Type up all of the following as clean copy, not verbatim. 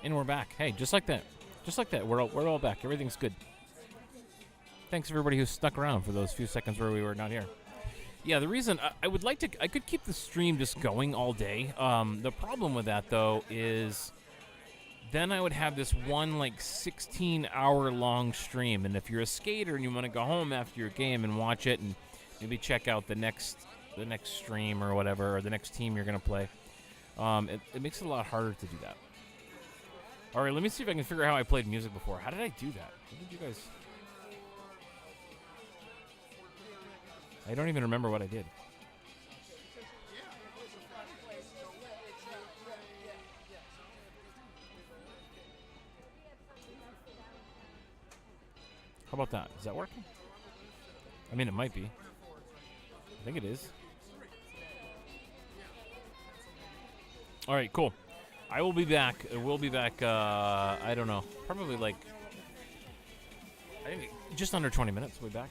And we're back. Hey, just like that. Just like that. We're all back. Everything's good. Thanks everybody who stuck around for those few seconds where we were not here. Yeah, the reason I would like to, I could keep the stream just going all day. The problem with that though is then I would have this one like 16-hour long stream, and if you're a skater and you want to go home after your game and watch it and maybe check out the next stream or whatever, or the next team you're gonna play, it makes it a lot harder to do that. All right, let me see if I can figure out how I played music before. How did I do that? What did you guys? I don't even remember what I did. How about that? Is that working? I mean, it might be. I think it is. All right, cool. I will be back. We'll be back, I don't know. Probably like, I think just under 20 minutes. We'll be back.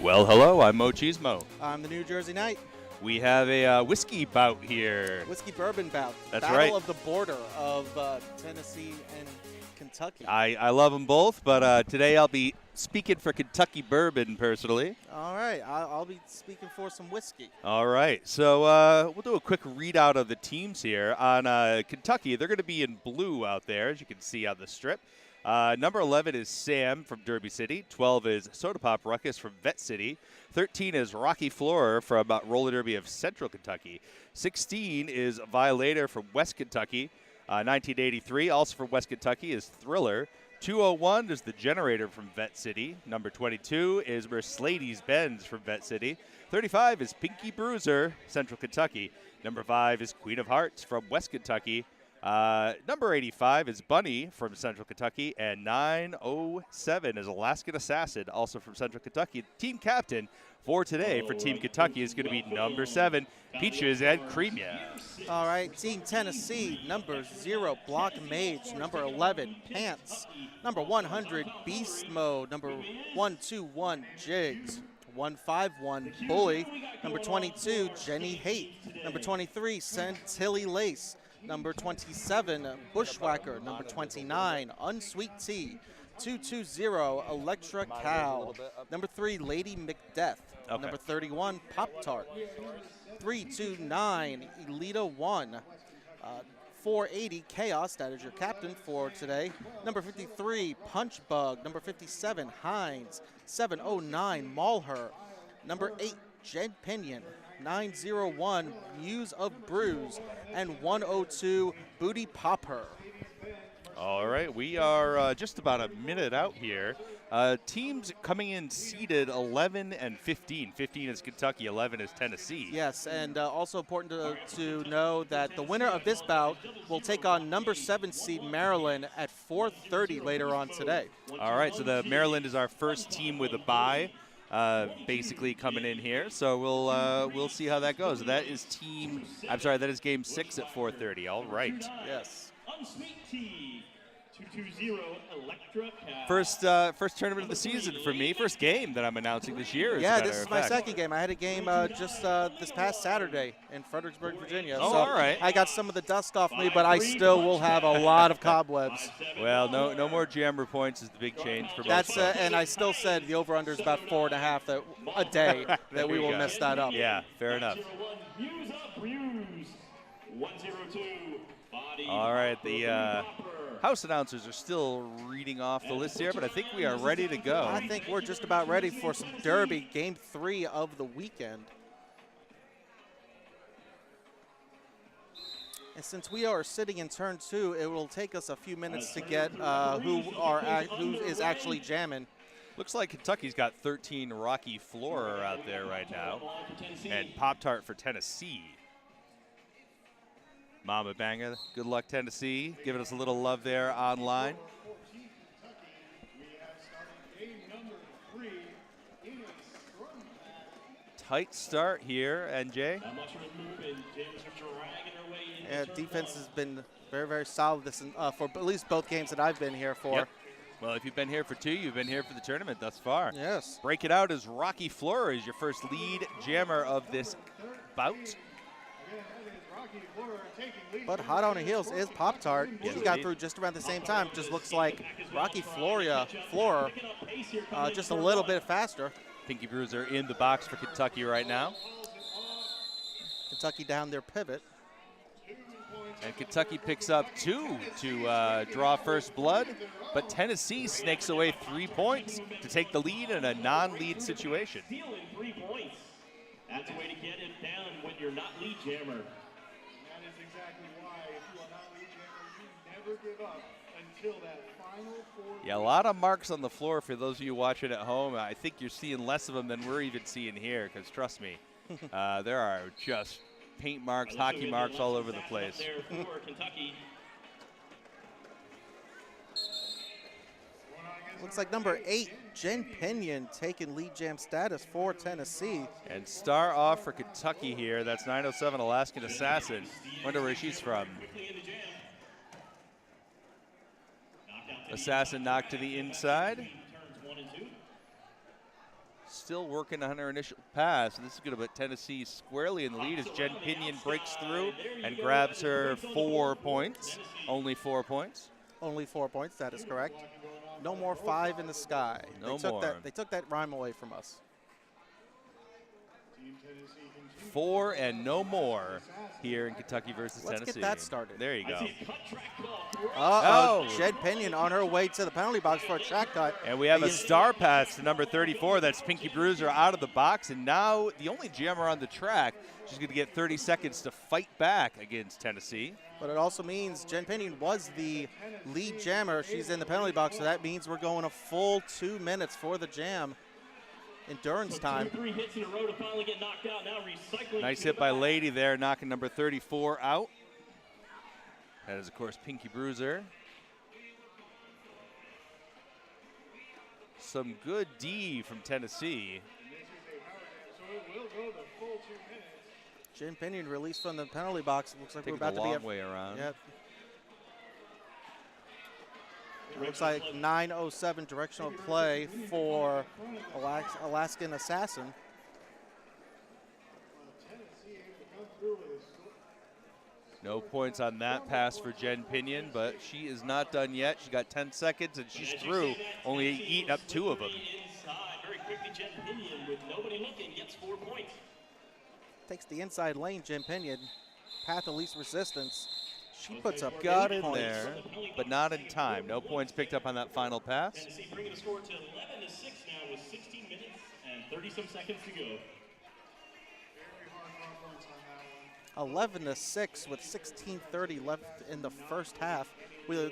Well, hello, I'm Mo Cheesemo. I'm the New Jersey Knight. We have a whiskey bout here. Whiskey bourbon bout. That's Battle right. of the border of Tennessee and Kentucky. I love them both, but today I'll be speaking for Kentucky bourbon personally. All right, I'll be speaking for some whiskey. All right, so we'll do a quick readout of the teams here. On Kentucky, they're going to be in blue out there, as you can see on the strip. Number 11 is Sam from Derby City. 12 is Soda Pop Ruckus from Vet City. 13 is Rocky Floor from Roller Derby of Central Kentucky. 16 is Violator from West Kentucky. 1983, also from West Kentucky, is Thriller. 201 is The Generator from Vet City. Number 22 is Mercedes Benz from Vet City. 35 is Pinky Bruiser, Central Kentucky. Number 5 is Queen of Hearts from West Kentucky. Number 85 is Bunny from Central Kentucky, and 907 is Alaskan Assassin, also from Central Kentucky. Team captain for today for Team Kentucky is going to be number 7, Peaches and Creamia. All right, Team Tennessee, number 0, Block Mage. Number 11, Pants. Number 100, Beast Mode. Number 121, Jigs. 151, Bully. Number 22, Jenny Haight. Number 23, Santilli Lace. Number 27, Bushwhacker. Number 29, Unsweet Tea. 220, Electra Cow. Number 3, Lady Macbeth. Okay. Number 31, Pop Tart. 329, Elita 1. 480, Chaos. That is your captain for today. Number 53, Punch Bug. Number 57, Hines. 709, Maulher. Number 8, Jed Pinion. 901, Muse of Brews, and 102, Booty Popper. All right, we are just about a minute out here. Teams coming in seeded 11 and 15. 15 is Kentucky, 11 is Tennessee. Yes, and also important to know that the winner of this bout will take on number 7 seed Maryland at 4:30 later on today. All right, so the Maryland is our first team with a bye. Basically coming in here, so we'll see how that goes. That is that is game 6 at 4:30. All right. Yes. First tournament of the season for me. First game that I'm announcing this year. Yeah, this is my second game. I had a game just this past Saturday in Fredericksburg, Virginia. Oh, so all right. I got some of the dust off me, but I still will have a lot of cobwebs. Well, no more jammer points is the big change for most. That's and I still said the over/under is about 4.5 a day that we will mess that up. Yeah, fair enough. All right, the house announcers are still reading off the list here, but I think we are ready to go. I think we're just about ready for some Derby, game 3 of the weekend. And since we are sitting in turn 2, it will take us a few minutes to get who is actually jamming. Looks like Kentucky's got 13 Rocky Floor out there right now, and Pop-Tart for Tennessee. Mama Banga, good luck Tennessee, giving us a little love there online. Tight start here, NJ. Yeah, defense has been very, very solid for at least both games that I've been here for. Yep. Well, if you've been here for 2, you've been here for the tournament thus far. Yes. Break it out as Rocky Floor is your first lead jammer of this bout. But hot on the heels is Pop Tart. Yes, He got indeed. through just around the same time. Just looks like Rocky Floor just a little bit faster. Pinky Bruiser in the box for Kentucky right now. Kentucky down their pivot. And Kentucky picks up 2 to draw first blood, but Tennessee snakes away 3 points to take the lead in a non-lead situation. Stealing 3 points. That's the way to get it down when you're not lead jammer. That is exactly why, if you are not lead jammer, you never give up until that final 4. Yeah, a lot of marks on the floor for those of you watching at home. I think you're seeing less of them than we're even seeing here, because trust me, there are just paint marks, hockey marks all over the place. Looks like number 8, Jen Pinion, taking lead jam status for Tennessee. And star off for Kentucky here. That's 907 Alaskan Assassin. Wonder where she's from. Assassin knocked to the inside. still working on her initial pass. And this is going to put Tennessee squarely in the lead as Jen Pinion breaks through and grabs her 4 points. Only 4 points. Only 4 points, that is correct. No more 5 in the sky. No they took more. They took that rhyme away from us. 4 and no more here in Kentucky versus Let's Tennessee. get that started. There you go. Uh-oh, Oh. Jed Pinion on her way to the penalty box for a track cut. And we have a Begin- star pass to number 34. That's Pinky Bruiser out of the box. And now the only jammer on the track, she's going to get 30 seconds to fight back against Tennessee. But it also means Jen Pinion was the lead jammer. She's in the penalty box, so that means we're going a full 2 minutes for the jam. Endurance time. 3 hits in a row to finally get knocked out. Now recycling. Nice to hit the by back. Lady there, knocking number 34 out. That is, of course, Pinky Bruiser. Some good D from Tennessee. So it will go the full 2 minutes. Jen Pinion released from the penalty box. Looks like Taking we're about the to be long at way around. Yep. Looks like 9:07 directional play for Alaskan Assassin. Tennessee able to come through with a score. No points on that pass for Jen Pinion, but she is not done yet. She got 10 seconds, and she's through, only eating up 2 of them. Inside, very quickly, Jen Pinion with nobody looking gets 4 points. Takes the inside lane, Jen Pinion. Path of least resistance. She puts up Got 8 in points. there, but not in time. No points picked up on that final pass. Tennessee bringing the score to 11-6 now with 16 minutes and 30-some seconds to go. Very hard points on that one. 11-6 with 16:30 left in the first half.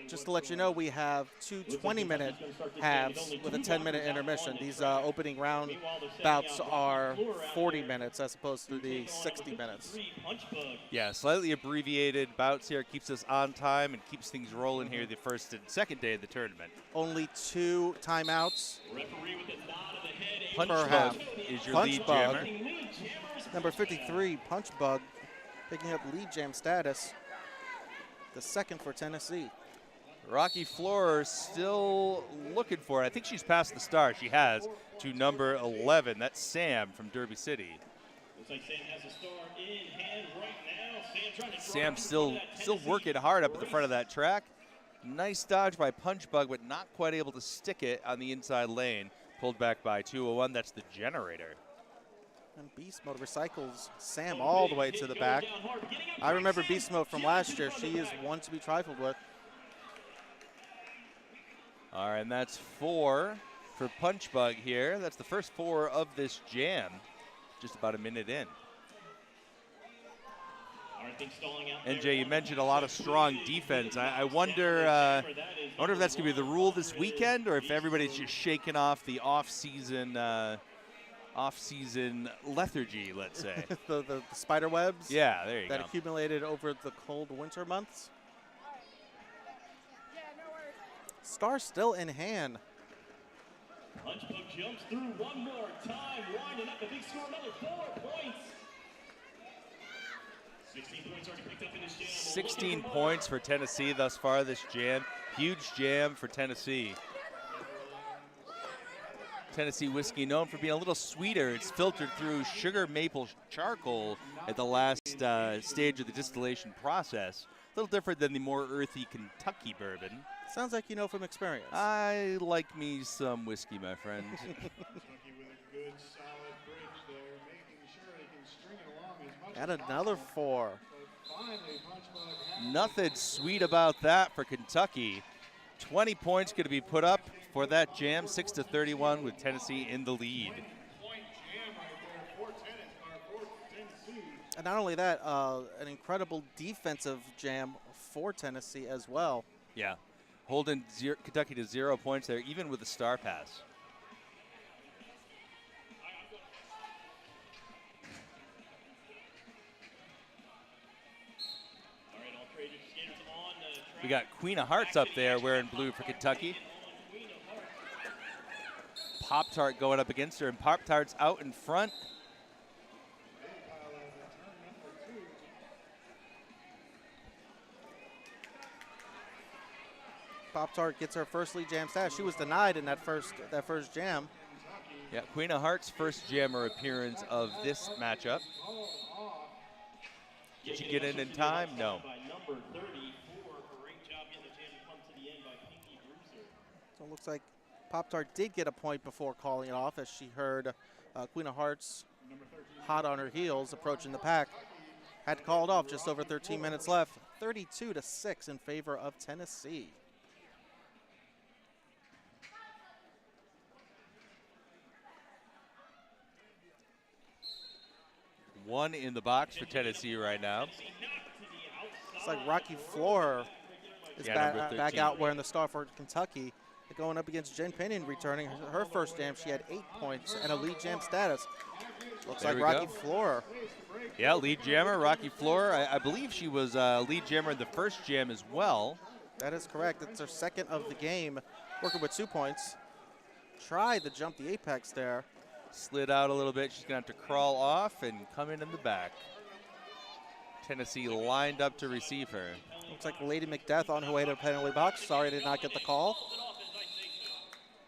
Just to let you know, we have 2 20-minute halves with a 10-minute intermission. These opening round bouts are 40 minutes as opposed to the 60 minutes. Yeah, slightly abbreviated bouts here. Keeps us on time and keeps things rolling here the first and second day of the tournament. Only 2 timeouts. Punch Per Bug half. is your Punch lead Bug. jammer. Number 53, Punch Bug, picking up lead jam status. The second for Tennessee. Rocky Floor still looking for it. I think she's passed the star. She has to number 11. That's Sam from Derby City. Looks like Sam has a star in hand right now. Sam trying to Sam drive still that still Tennessee working hard up at the race. front of that track. Nice dodge by Punch Bug, but not quite able to stick it on the inside lane. Pulled back by 201. That's the generator. And Beast Mode recycles Sam all the way to the back. I remember Beast Mode from last year. She is one to be trifled with. All right, and that's 4 for Punch Bug here. That's the first 4 of this jam. Just about a minute in. NJ, you mentioned a lot of strong defense. I wonder if that's going to be the rule this weekend, or if everybody's just shaking off the off-season lethargy, let's say. the spider webs Yeah, there you that go. accumulated over the cold winter months. Star still in hand. Punchbug jumps through one more time, winding up a big score, another 4 points. 16 points already picked up in this jam. 16 points for Tennessee thus far this jam. Huge jam for Tennessee. Tennessee whiskey known for being a little sweeter. It's filtered through sugar maple charcoal at the last stage of the distillation process. A little different than the more earthy Kentucky bourbon. Sounds like you know from experience. I like me some whiskey, my friend. Kentucky with a good solid bridge there, making sure he can string it along as much Add as another possible. 4. But finally, Punchbug has Nothing sweet about that for Kentucky. 20 points going to be put up for that jam, 6-31 with Tennessee in the lead. point jam right there for Tennessee. And not only that, an incredible defensive jam for Tennessee as well. Yeah, holding Kentucky to 0 points there, even with the star pass. All right, all trade skaters on the track. We got Queen of Hearts up there wearing blue for Kentucky. Pop-Tart going up against her, and Pop-Tart's out in front. Pop Tart gets her first lead jam status. She was denied in that first jam. Yeah, Queen of Hearts' first jammer appearance of this matchup. Did she get in time? No. So it looks like Pop-Tart did get a point before calling it off as she heard Queen of Hearts hot on her heels approaching the pack. Had to call it off, just over 13 minutes left. 32-6 in favor of Tennessee. One in the box for Tennessee right now. It's like Rocky Floor is Yeah, back out wearing the star for Kentucky. Going up against Jen Pinion, returning her first jam. She had 8 points and a lead jam status. Looks There like we Rocky go. Floor. Yeah, lead jammer, Rocky Floor. I believe she was lead jammer in the first jam as well. That is correct. It's her second of the game, working with 2 points. Tried to jump the apex there. Slid out a little bit. She's going to have to crawl off and come in the back. Tennessee lined up to receive her. Looks like Lady Macbeth on her way to the penalty box. Sorry, did not get the call.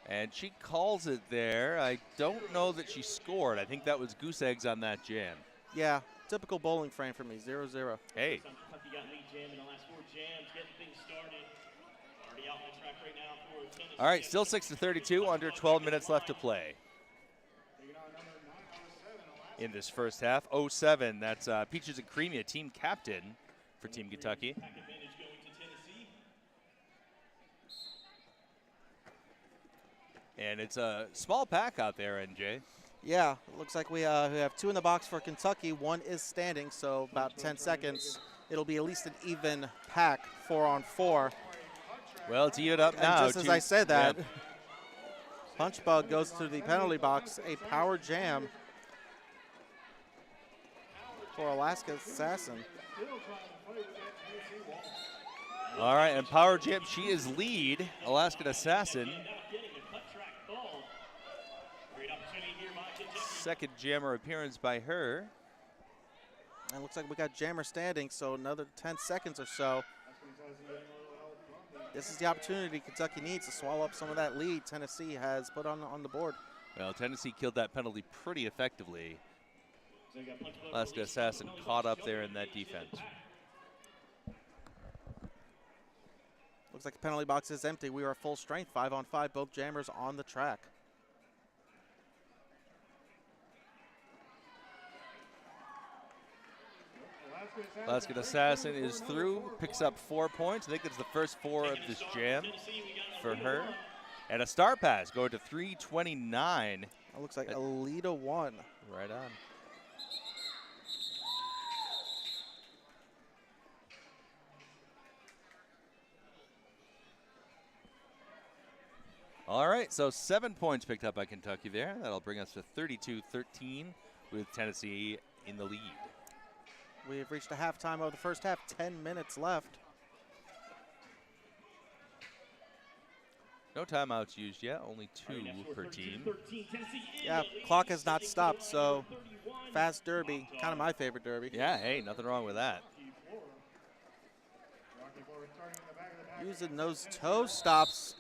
And she calls it there. I don't know that she scored. I think that was goose eggs on that jam. Yeah, typical bowling frame for me, 0-0. Hey. Kentucky got lead jam in the last 4 jams, getting things started. Already out on the track right now for Tennessee. All right, still 6-32, under 12 minutes left to play. In this first half, 07, that's Peaches and Creamy, a team captain for Team Kentucky. Pack advantage going to Tennessee. And it's a small pack out there, NJ. Yeah, it looks like we have 2 in the box for Kentucky. 1 is standing, so about 10 seconds. It'll be at least an even pack, 4-on-4. Well, it's even up And now. just as I said that, Punchbug goes to the penalty box, a power jam for Alaska Assassin. All right, and power jam, she is lead, Alaskan Assassin. Second jammer appearance by her. And it looks like we got jammer standing, so another 10 seconds or so. This is the opportunity Kentucky needs to swallow up some of that lead Tennessee has put on the board. Well, Tennessee killed that penalty pretty effectively. Alaska Assassin caught up there in that defense. Looks like the penalty box is empty. We are full strength, 5-on-5, both jammers on the track. Alaskan Assassin is through, picks up 4 points. I think it's the first 4 of this jam for her. And a star pass going to 329. It looks like Alita won. Right on. All right, so 7 points picked up by Kentucky there. That'll bring us to 32-13 with Tennessee in the lead. We have reached the halftime of the first half, 10 minutes left. No timeouts used yet, only 2 per team. Yeah, clock has not stopped, so fast derby, kind of my favorite derby. Yeah, hey, nothing wrong with that. Using those toe stops.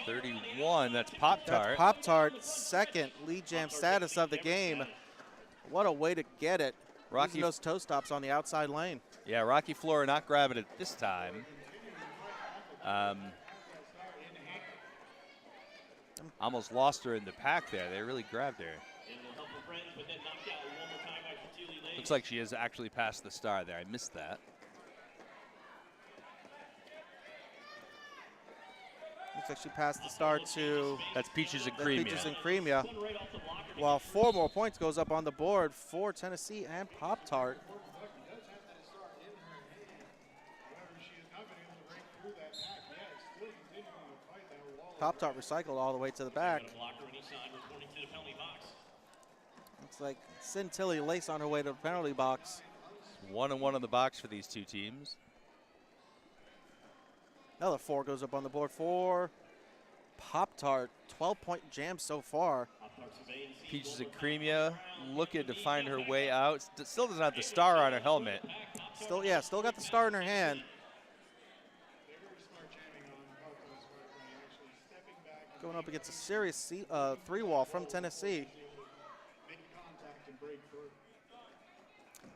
31, that's Pop-Tart. That's Pop-Tart, second lead jam status of the game. What a way to get it. Using those toe stops on the outside lane. Yeah, Rocky Flora not grabbing it this time. Almost lost her in the pack there. They really grabbed her. Looks like she has actually passed the star there. I missed that. Looks like she passed the star to That's Peaches and Cream. Peaches and Creamia. While 4 more points goes up on the board for Tennessee and Pop-Tart. Pop-Tart recycled all the way to the back. Looks like Cintilli Lace on her way to the penalty box. 1-1 in the box for these 2 teams. Another 4 goes up on the board for Pop-Tart. 12-point jam so far. Peaches and Creamia looking to find her way out. Still doesn't have the star on her helmet. Still got the star in her hand. Going up against a serious three-wall from Tennessee. Make contact and break through.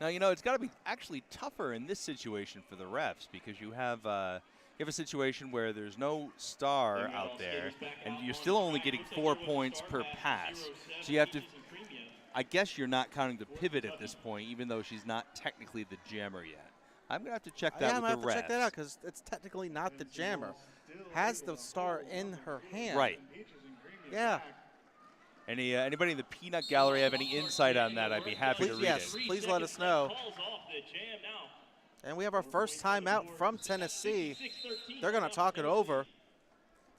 Now, you know, it's got to be actually tougher in this situation for the refs because you have a situation where there's no star out there, and you're still only getting 4 points per pass. So you have to, I guess you're not counting the pivot at this point, even though she's not technically the jammer yet. I'm going to have to check that Yeah, I'm with going the to refs. have to check that out because it's technically not the jammer. Has the star in her hand. Right. Yeah. Anybody in the peanut gallery have any insight on that? I'd be happy to read Yes, it. please let us know. And we have our first timeout from Tennessee. They're going to talk it over.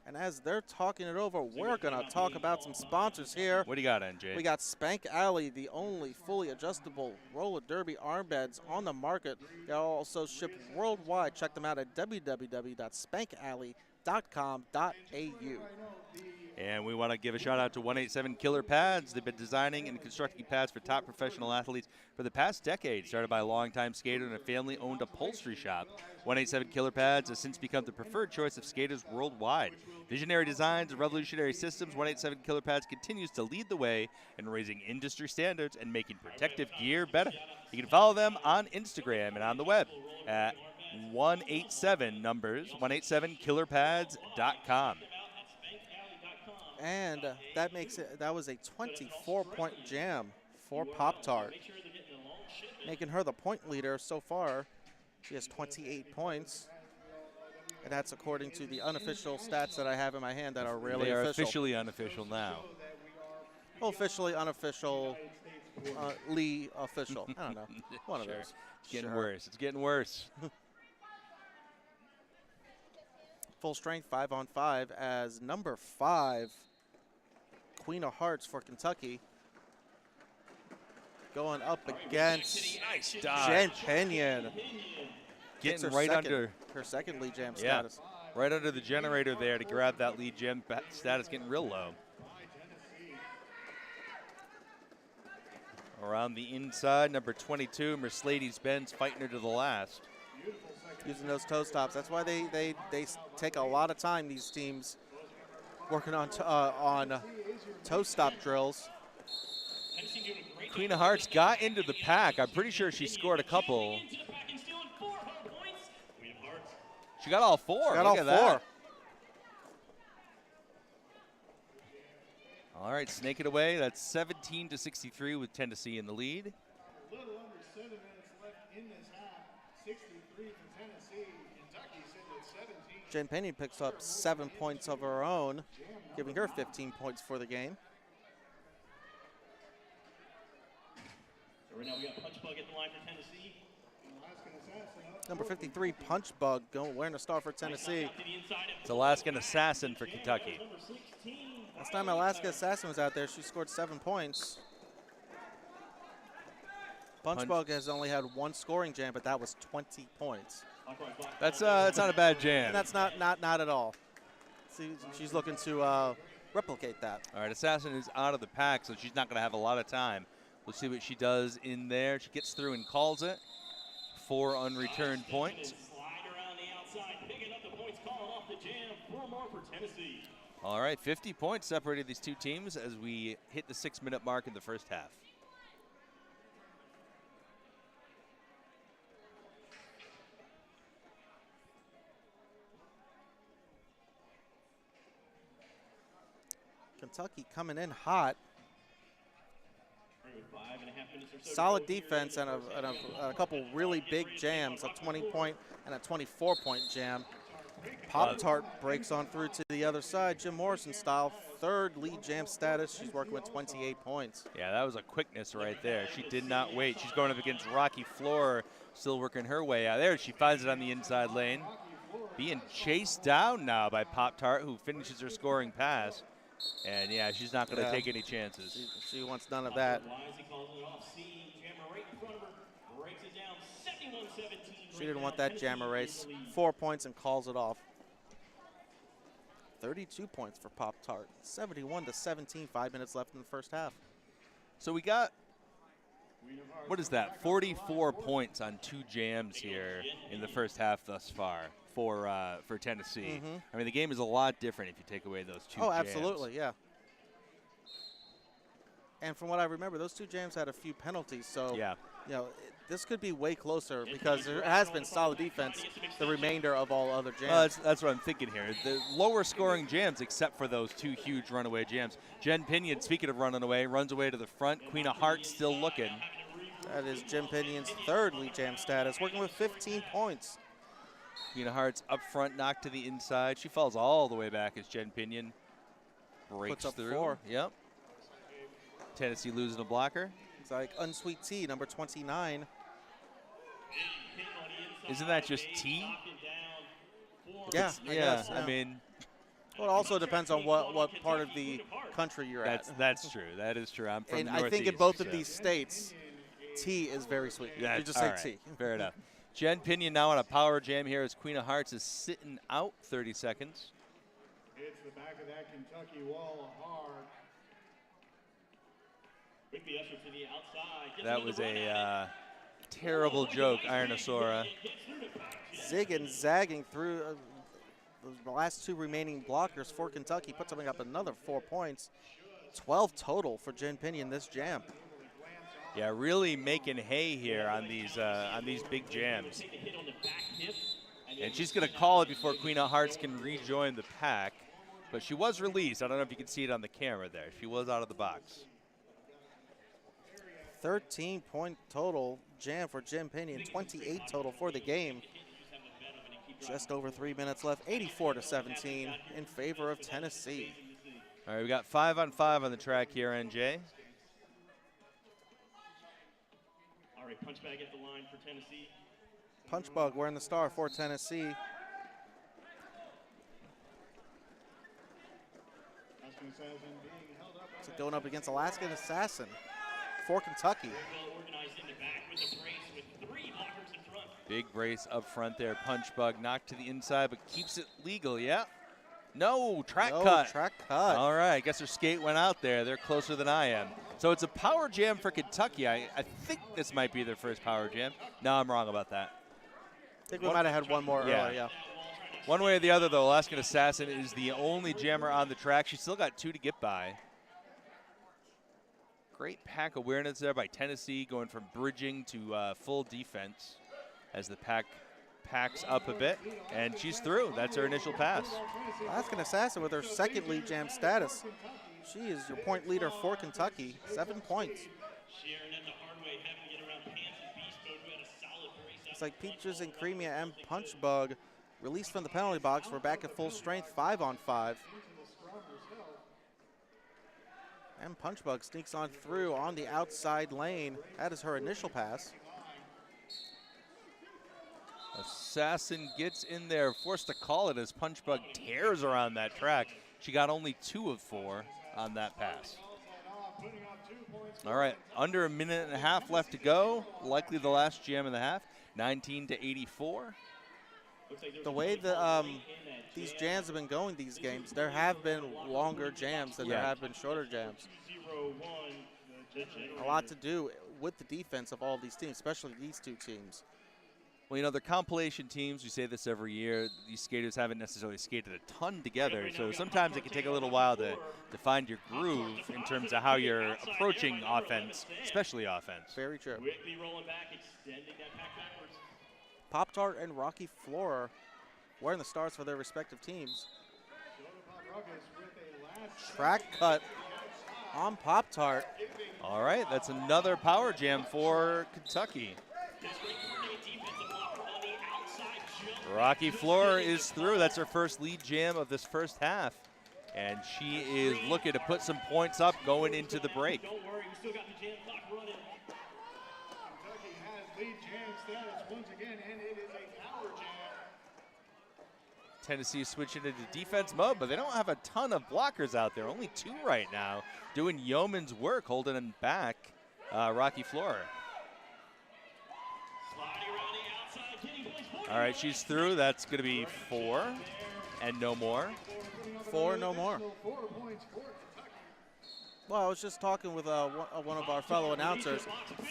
And as they're talking it over, we're going to talk about some sponsors here. What do you got, NJ? We got Spank Alley, the only fully adjustable roller derby armbeds on the market. They also ship worldwide. Check them out at www.spankalley.com.au. And we want to give a shout out to 187 Killer Pads. They've been designing and constructing pads for top professional athletes for the past decade. Started by a longtime skater and a family-owned upholstery shop, 187 Killer Pads has since become the preferred choice of skaters worldwide. Visionary designs and revolutionary systems, 187 Killer Pads continues to lead the way in raising industry standards and making protective gear better. You can follow them on Instagram and on the web at 187 numbers, 187killerpads.com. And that was a 24-point jam for Pop-Tart, making her the point leader so far. She has 28 points, and that's according to the unofficial stats that I have in my hand that are really They are official. officially unofficial now. Well, officially unofficial, Lee official. I don't know. One of those. It's getting Sure. worse. It's getting worse. Full strength 5-on-5 as number 5, Queen of Hearts for Kentucky, going up against Nice Jen dodge. Pinion. Gets Getting her right second, under. her second lead jam Yeah. status. Right under the generator there to grab that lead gem status, getting real low. Around the inside, number 22, Mercedes-Benz fighting her to the last. Using those toe stops. That's why they take a lot of time, these teams, working on toe stop drills. Queen of Hearts got into the pack. I'm pretty sure she scored a couple. She got all four. She got Look all at four. that. All right, snake it away. That's 17-63 with Tennessee in the lead. A little under 7 minutes left in this half. 63 for Tennessee. Kentucky sitting at 17. Jen Pinion picks up 7 points of her own, giving her 15 points for the game. So right now we got Punch Bug at the line for Tennessee. Alaskan Assassin up. Number 53, Punch Bug, wearing a star for Tennessee. To the inside of It's Alaskan Assassin for Kentucky. number 16. Last time Alaska Assassin was out there, she scored 7 points. Punch Bug has only had 1 scoring jam, but that was 20 points. That's not a bad jam. And that's not at all. See, she's looking to replicate that. All right, Assassin is out of the pack, so she's not going to have a lot of time. We'll see what she does in there. She gets through and calls it. 4 unreturned points. Slide around the outside, picking up the points, calling off the jam. 4 more for Tennessee. All right, 50 points separated these two teams as we hit the 6-minute mark in the first half. Kentucky coming in hot. 5.5 minutes or so to Solid go here. defense and a couple really big jams, a 20-point and a 24-point jam. Pop-Tart breaks on through to the other side, Jim Morrison style, 3rd lead jam status. She's working with 28 points. Yeah, that was a quickness right there. She did not wait. She's going up against Rocky Floor, still working her way out. There, she finds it on the inside lane. Being chased down now by Pop-Tart, who finishes her scoring pass. And, yeah, she's not going to take any chances. She wants none of that. He calls it off. See, jammer right in front of her. Breaks it down. 71-17. She didn't want that jammer race. 4 points and calls it off. 32 points for Pop-Tart. 71-17, 5 minutes left in the first half. So we got, what is that, 44 points on 2 jams here in the first half thus far. for Tennessee. Mhm. I mean, the game is a lot different if you take away those two. Oh, jams. absolutely, yeah. And from what I remember, those two jams had a few penalties. So, Yeah. you know, this could be way closer because there has been solid defense the remainder of all other jams. That's what I'm thinking here. The lower scoring jams, except for those two huge runaway jams. Jen Pinion, speaking of running away, runs away to the front. Queen of Hearts still looking. That is Jim Pinion's third lead jam status, working with 15 points. Queen of Hearts up front, knocked to the inside. She falls all the way back as Jen Pinion breaks Puts up through. 4. Yep. Tennessee losing a blocker. It's like Unsweet Tea, number 29. Isn't that just T? Yeah, I guess, I mean, well, it also depends on what part of the country you're at. that's true. That is true. I'm from And the I think in Northeast, both of so. these states, tea is very sweet. Yeah, You just all say right. tea. Fair enough. Jen Pinion now on a power jam here as Queen of Hearts is sitting out 30 seconds. Hits the back of that Kentucky wall hard. Quickly usher to the outside. Gets That another was run at a terrible joke, Ironosaura. Zig and zagging through the last two remaining blockers for Kentucky. Puts something up another 4 points. 12 total for Jen Pinion this jam. Yeah, really making hay here on these big jams. it. Hit on the back hip. And she's going to call it before Queen of Hearts can rejoin the pack. But she was released. I don't know if you can see it on the camera there. She was out of the box. 13-point total jam for Jen Pinion. 28 total for the game. Just over 3 minutes left. 84-17 in favor of Tennessee. All right, we got 5-on-5 on the track here, NJ. All right, punch bag at the line for Tennessee. Punchbug wearing the star for Tennessee. Asking Assassin being held up. So going up against Alaskan Assassin for Kentucky. Well organized in the back with a brace with 3 blockers in front. Big brace up front there. Punch bug knocked to the inside, but keeps it legal. Yeah. No, track No, cut. track cut. All right, I guess her skate went out there. They're closer than I am. So it's a power jam for Kentucky. I think this might be their first power jam. No, I'm wrong about that. I think we might have had one more Yeah. earlier, yeah. One way or the other, though, Alaskan Assassin is the only jammer on the track. She's still got 2 to get by. Great pack awareness there by Tennessee, going from bridging to full defense as the pack packs up a bit, and she's through. That's her initial pass. Alaskan Assassin with her second lead jam status. She is your point leader for Kentucky. 7 points. Sharon at the hard way, having to get around Pants and Beast Mode, who had a solid brace. It's like Peaches and Creamia and Punchbug released from the penalty box. We're back at full strength, 5-on-5. And Punchbug sneaks on through on the outside lane. That is her initial pass. Assassin gets in there, forced to call it as Punchbug tears around that track. She got only 2 of 4 on that pass. All right, under a minute and a half left to go. Likely the last jam of the half. 19-84. The way these jams have been going these games, there have been longer jams than there have been shorter jams. A lot to do with the defense of all these teams, especially these two teams. Well, you know, they're compilation teams. We say this every year. These skaters haven't necessarily skated a ton together, so sometimes it can take a little while to find your groove in terms of how you're approaching offense, especially offense. Very true. Quickly rolling back, extending that pack backwards. Pop-Tart and Rocky Flora wearing the stars for their respective teams. Track cut on Pop-Tart. All right, that's another power jam for Kentucky. Rocky Floor is through. That's her first lead jam of this first half. And she is looking to put some points up going into the break. Don't worry, we still got the jam clock running. Kentucky has lead jam status once again, and it is a power jam. Tennessee switching into defense mode, but they don't have a ton of blockers out there. Only 2 right now, doing yeoman's work, holding them back. Rocky Floor. All right, she's through. That's going to be 4 and no more. 4, no more. Well, I was just talking with one of our fellow announcers.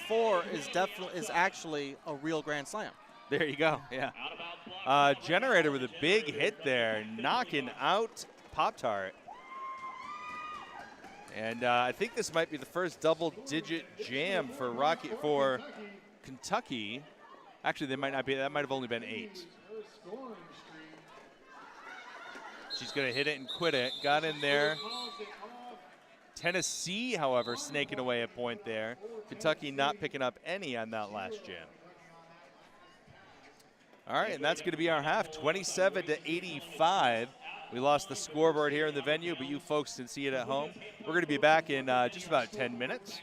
4 is actually a real Grand Slam. There you go. Yeah. Out about Generator with a big hit there, knocking out Pop-Tart. And I think this might be the first double-digit jam for Kentucky. Actually, they might not be. That might have only been 8. She's going to hit it and quit it. Got in there. Tennessee, however, snaking away a point there. Kentucky not picking up any on that last jam. All right, and that's going to be our half, 27-85. We lost the scoreboard here in the venue, but you folks can see it at home. We're going to be back in just about 10 minutes.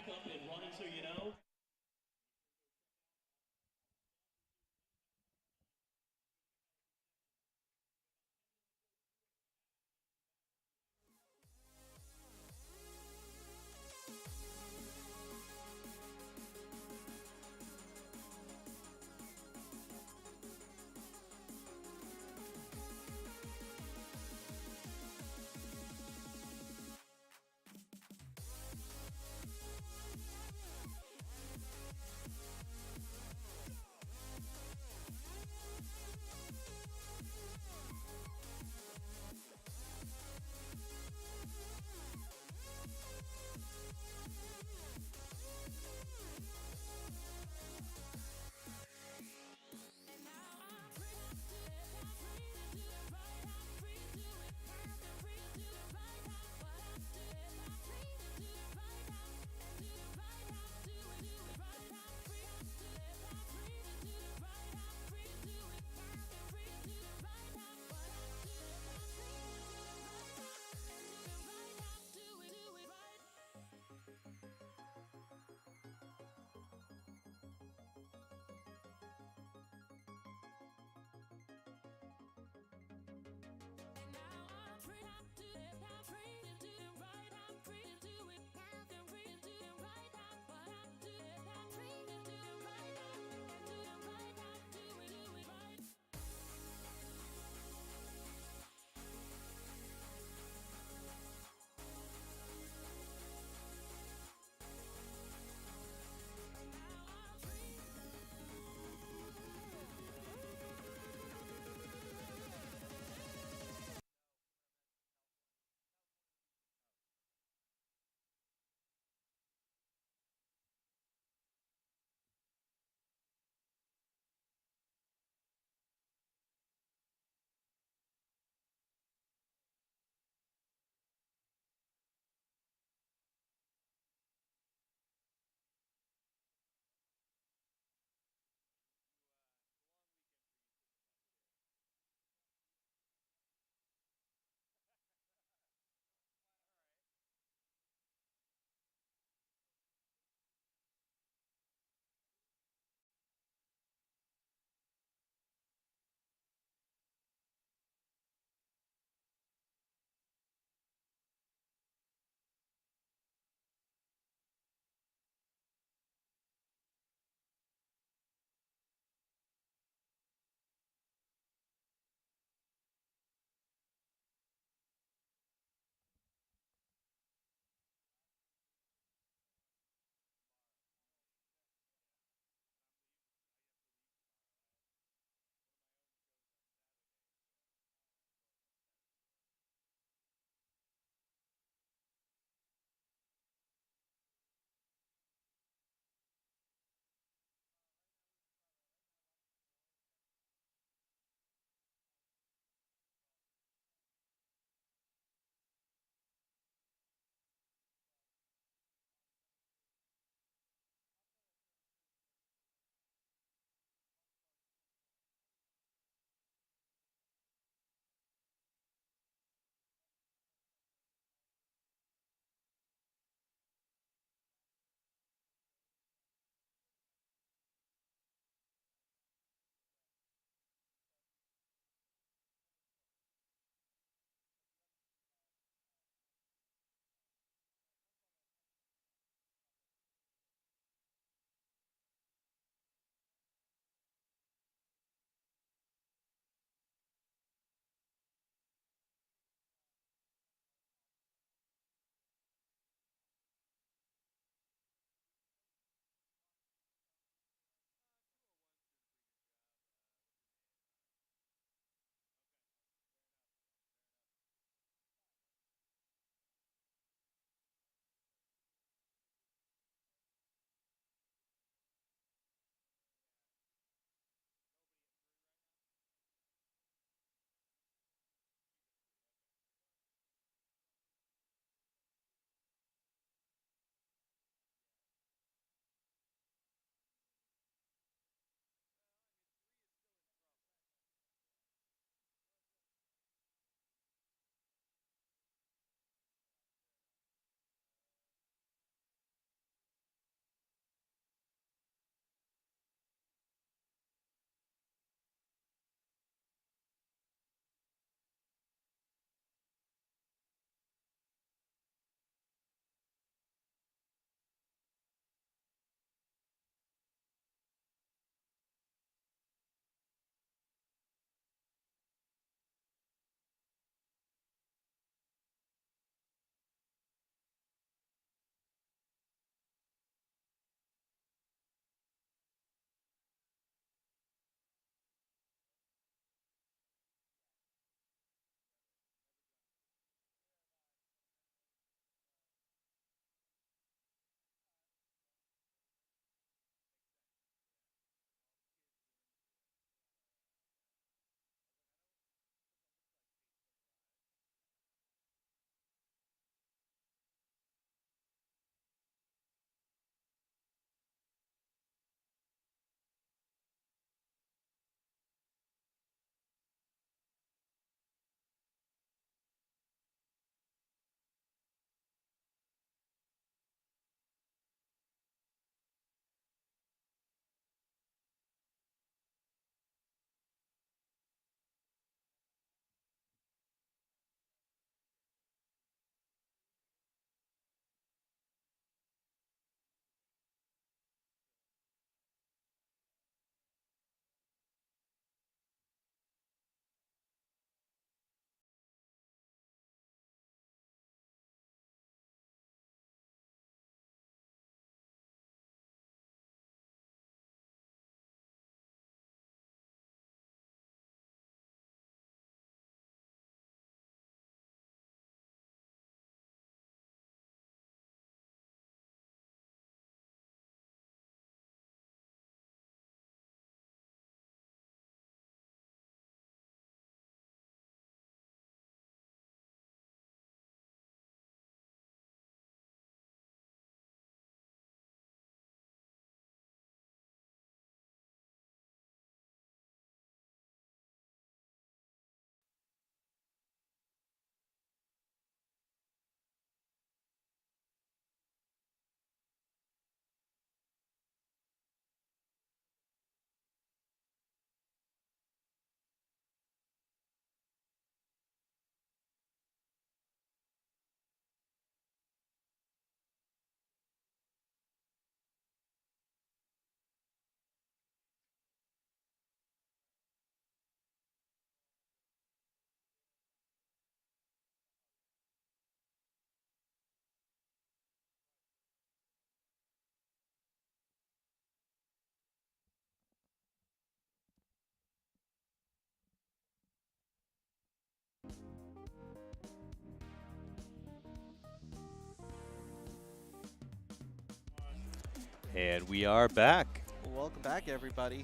And we are back. Welcome back, everybody.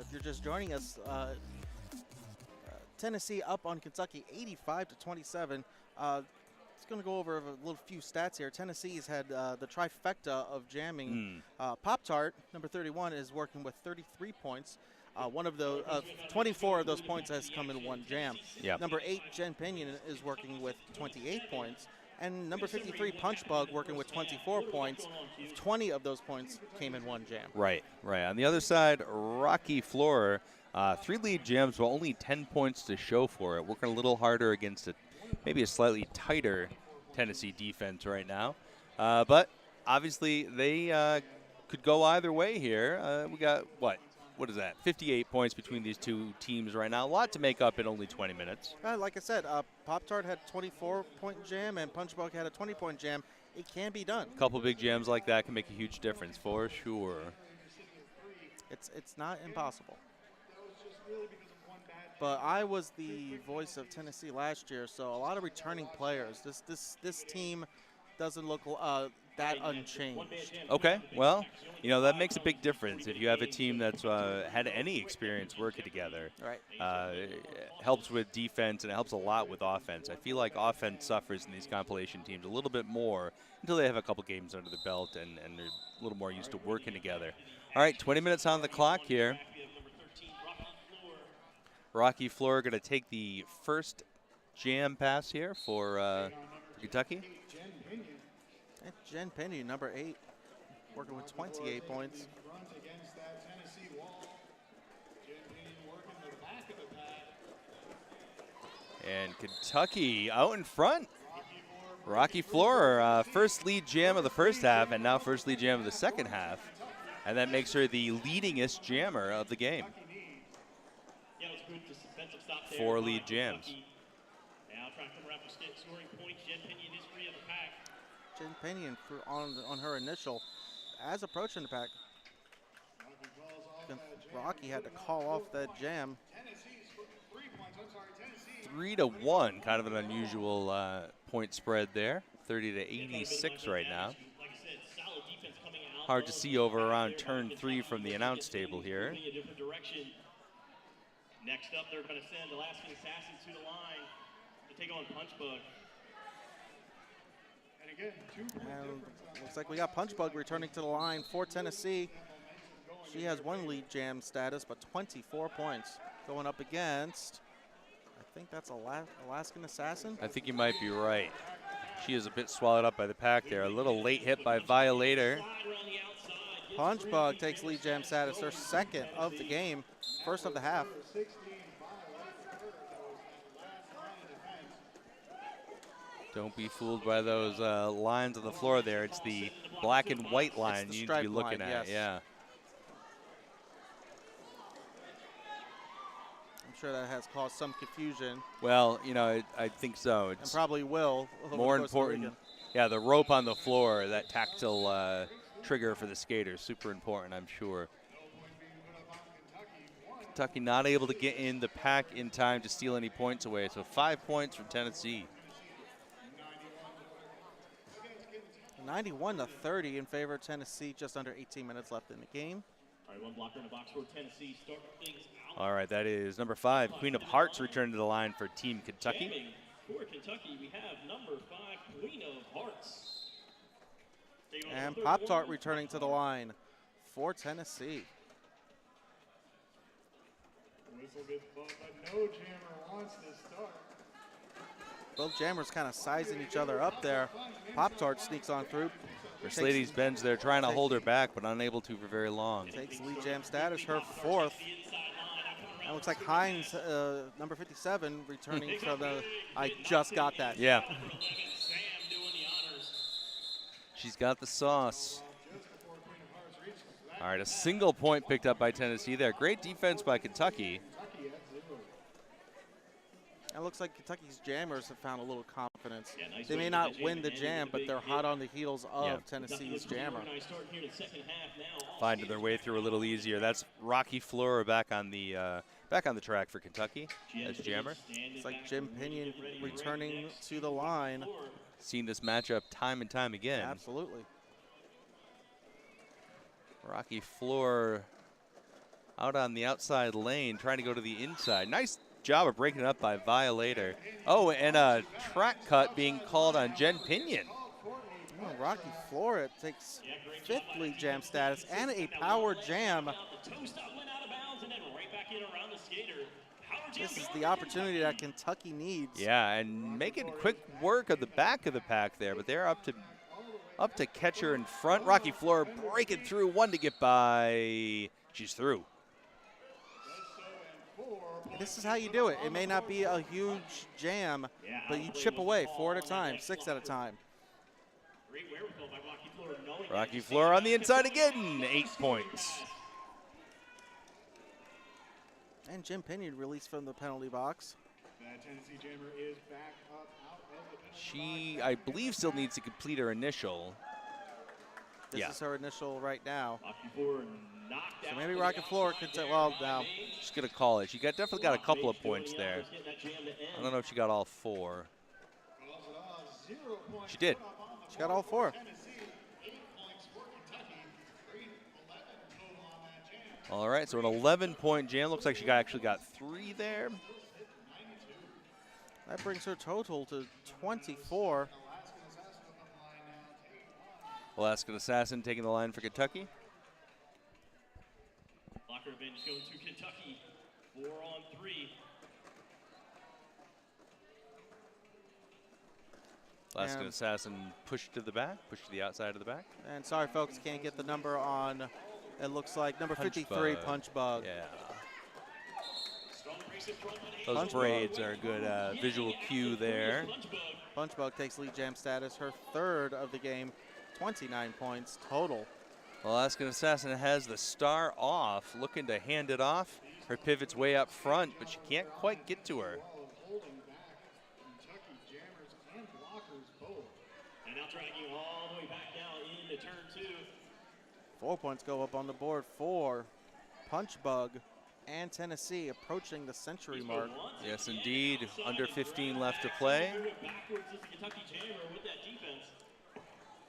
If you're just joining us, Tennessee up on Kentucky 85-27. Just going to go over a little few stats here. Tennessee's had the trifecta of jamming. Pop-Tart, number 31, is working with 33 points. 24 of those points has come in one jam. Yep. Number 8, Jen Pinion, is working with 28 points. And number 53, Punch Bug, working with 24 points. 20 of those points came in one jam. Right. On the other side, Rocky Floor, 3 lead jams, but only 10 points to show for it. Working a little harder against maybe a slightly tighter Tennessee defense right now. But obviously they could go either way here. We got, what is that, 58 points between these two teams right now. A lot to make up in only 20 minutes. Like I said, Pop-Tart had a 24-point jam and Punch Bug had a 20-point jam. It can be done. A couple big jams like that can make a huge difference for sure. It's not impossible. But I was the voice of Tennessee last year, so a lot of returning players. This team doesn't look that unchanged. Okay, well, that makes a big difference if you have a team that's had any experience working together. Right. It helps with defense, and it helps a lot with offense. I feel like offense suffers in these compilation teams a little bit more until they have a couple games under the belt and they're a little more used to working together. All right, 20 minutes on the clock here. Rocky Floor going to take the first jam pass here for Kentucky. And Jen Pinion, number 8, working with 28 points. And Kentucky out in front. Rocky Floor, first lead jam of the first half, and now first lead jam of the second half. And that makes her the leadingest jammer of the game. 4 lead jams. Now trying to come around for scoring points. Jen Pinion is free of the pack. Jen Pinion on her initial as approaching the pack. Rocky had to call off that jam. 3-1, kind of an unusual point spread there. 30-86 right now. Hard to see over around turn 3 from the announce table here. Next up, they're going to send Alaskan Assassin to the line to take on Punch Bug. And again, 2 And looks like we got Punch Bug returning to the line for Tennessee. She has 1 lead jam status, but 24 points going up against, I think that's Alaskan Assassin. I think you might be right. She is a bit swallowed up by the pack there. A little late hit by Violator. Punch Bug takes lead jam status, her second of the game, first of the half. Don't be fooled by those lines on the floor there. It's the black and white line you need to be looking at. Yes. Yeah. I'm sure that has caused some confusion. Well, I think so. And It's probably will. over more the course of the important. weekend. Yeah, the rope on the floor, that tactile trigger for the skaters, super important, I'm sure. Kentucky not able to get in the pack in time to steal any points away, so 5 points from Tennessee. 91-30 in favor of Tennessee, just under 18 minutes left in the game. All right, one blocker in the box for Tennessee. Start things out. All right, that is number 5, Queen of Hearts, returned to the line for Team Kentucky. Jamming for Kentucky, we have number 5, Queen of Hearts. And Pop-Tart returning to the line for Tennessee. Whistle gets blown, but no jammer wants to start. Both jammers kind of sizing each other up there. Pop-Tart sneaks on through. Mercedes Benz there trying to hold her back, but unable to for very long. Takes lead jam status, her 4th. And it looks like Hines, number 57, returning from the, I just got that. Yeah. She's got the sauce. All right, a single point picked up by Tennessee there. Great defense by Kentucky. And it looks like Kentucky's jammers have found a little confidence. Yeah, nice They may win not for the win the jam, jam, and but big they're hit. hot on the heels of Yeah. Tennessee's jammer. Finding their way through a little easier. That's Rocky Floor back on the track for Kentucky as jammer. It's like Jim Pinion returning to the line. Seen this matchup time and time again. Absolutely. Rocky Floor out on the outside lane, trying to go to the inside. Nice job of breaking it up by Violator. Oh, and a track cut being called on Jen Pinion. Oh, Rocky Floor takes 5th lead jam status and a power jam. This is the opportunity that Kentucky needs. Yeah, and making quick work of the back of the pack there, but they're up to catcher in front. Rocky Floor breaking through, one to get by. She's through. This is how you do it. It may not be a huge jam, but you chip away 4 at a time, 6 at a time. Rocky Floor on the inside again, 8 points. And Jim Pinion released from the penalty box. That Tennessee jammer is back up out of the penalty She, box. I believe, still needs to complete her initial. This is her initial right now. Rocky Floor knocked So out maybe to Rocky the Floor outside could say, there well, by now. Mage. She's going to call it. She definitely got a couple of Mage points doing there. the honors, getting that jam to end. I don't know if she got all 4. Calls it off. 0 points She did. put up on the She got board all 4. for Tennessee, 8 points for Kentucky. 11 total on that jam. All right, so an 11-point jam. Looks like she actually got 3 there. That brings her total to 24. Alaskan Assassin taking the line for Kentucky. Locker revenge going to Kentucky. 4 on 3. Alaskan And- Assassin pushed to the back, pushed to the outside of the back. And sorry, folks, can't get the number on. It looks like number Punch 53, Bug. Punch Bug. Yeah. Strong brace in front, but Those Punch braids are a good visual cue there. Punch Bug. Punch Bug takes lead jam status, her 3rd of the game, 29 points total. Alaskan Assassin has the star off, looking to hand it off. Her pivot's way up front, but she can't quite get to her. Wall of holding back Kentucky jammers and blockers both. And now dragging all the way back now into turn 2. 4 points go up on the board for Punch Bug and Tennessee approaching the century mark. Yes, indeed. Under 15 left to play. Backwards is the Kentucky jammer with that defense.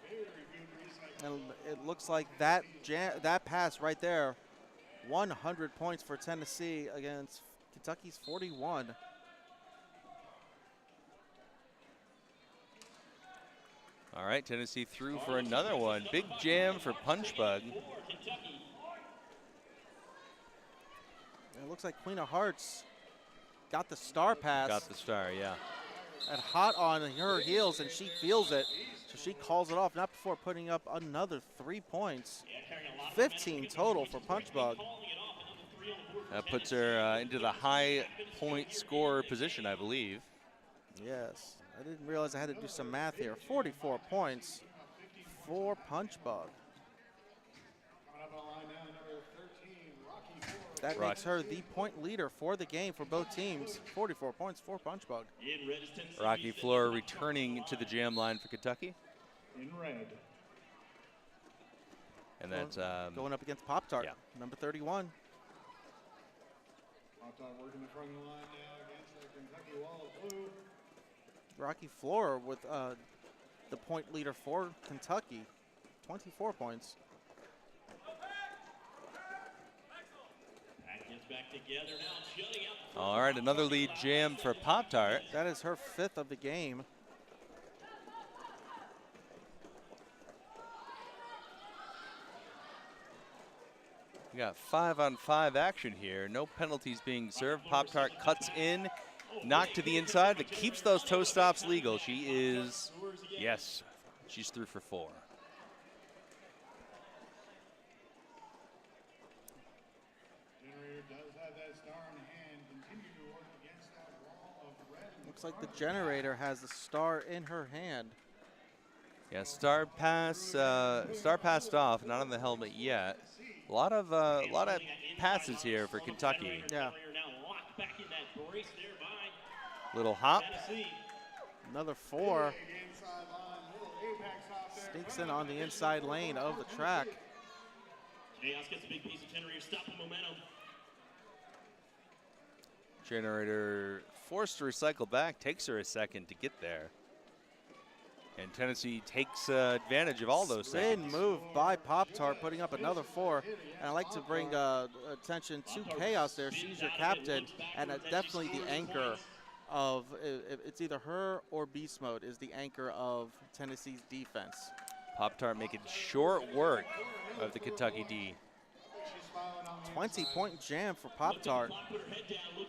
Very good recycle. And it looks like that pass right there, 100 points for Tennessee against Kentucky's 41. All right, Tennessee through for another one. Big jam for Punch Bug. It looks like Queen of Hearts got the star pass. Got the star, yeah. And hot on her heels, and she feels it. So she calls it off, not before putting up another 3 points. 15 total for Punch Bug. That puts her into the high point scorer position, I believe. Yes, I didn't realize I had to do some math here. 44 points for Punch Bug. Coming up on the line now, number 13, Rocky Floor. That makes her the point leader for the game for both teams. 44 points for Punch Bug. In red is Tennessee. Rocky Floor returning to the jam line for Kentucky. In red. And that's Going up against Pop-Tart, yeah. number 31. Pop-Tart working the front of the line now against the Kentucky wall of blue. Rocky Floor with the point leader for Kentucky, 24 points. That gets back together now, shutting out. all right. Another lead jam for Pop-Tart. That is her 5th of the game. We got 5-on-5 action here. No penalties being served. Pop-Tart cuts in, knocked to the inside, but keeps those toe stops legal. She is, yes, she's through for 4. Generator does have that star in hand. Continue to work against that wall of red. in the Looks like the corner. generator has the star in her hand. Yeah, star passed off, not on the helmet yet. A lot of passes here for Kentucky. Yeah. Now locked back in that brace there by Little hop. Tennessee. Another 4 Big inside line, little apex hop there. sneaks in on the inside lane of the track. Chaos gets a big piece of generator, stop the momentum. Generator forced to recycle back. Takes her a second to get there. And Tennessee takes advantage of all those Spin seconds. move by Pop-Tart, putting up another 4. And I like to bring attention to Chaos there. She's your captain, and definitely the anchor of, it's either her or Beast Mode is the anchor of Tennessee's defense. Pop-Tart making short work of the Kentucky D. 20-point jam for Pop-Tart.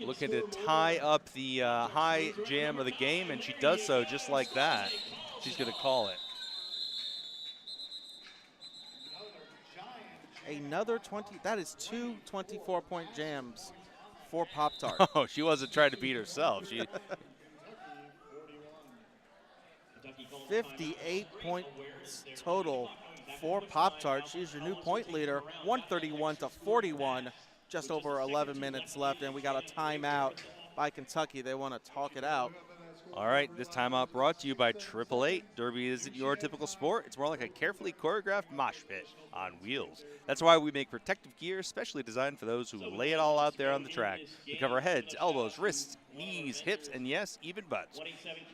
Looking to tie up the high jam of the game, and she does so just like that. She's going to call it. Another 20, that is 2 24-point jams for Pop-Tart. Oh, she wasn't trying to beat herself. She 58 points total for Pop-Tart. She's your new point leader, 131 to 41. Just over 11 minutes left, and we got a timeout by Kentucky. They want to talk it out. All right, this timeout brought to you by 888. Derby isn't your typical sport. It's more like a carefully choreographed mosh pit on wheels. That's why we make protective gear specially designed for those who lay it all out there on the track. We cover heads, elbows, wrists, knees, hips, and yes, even butts.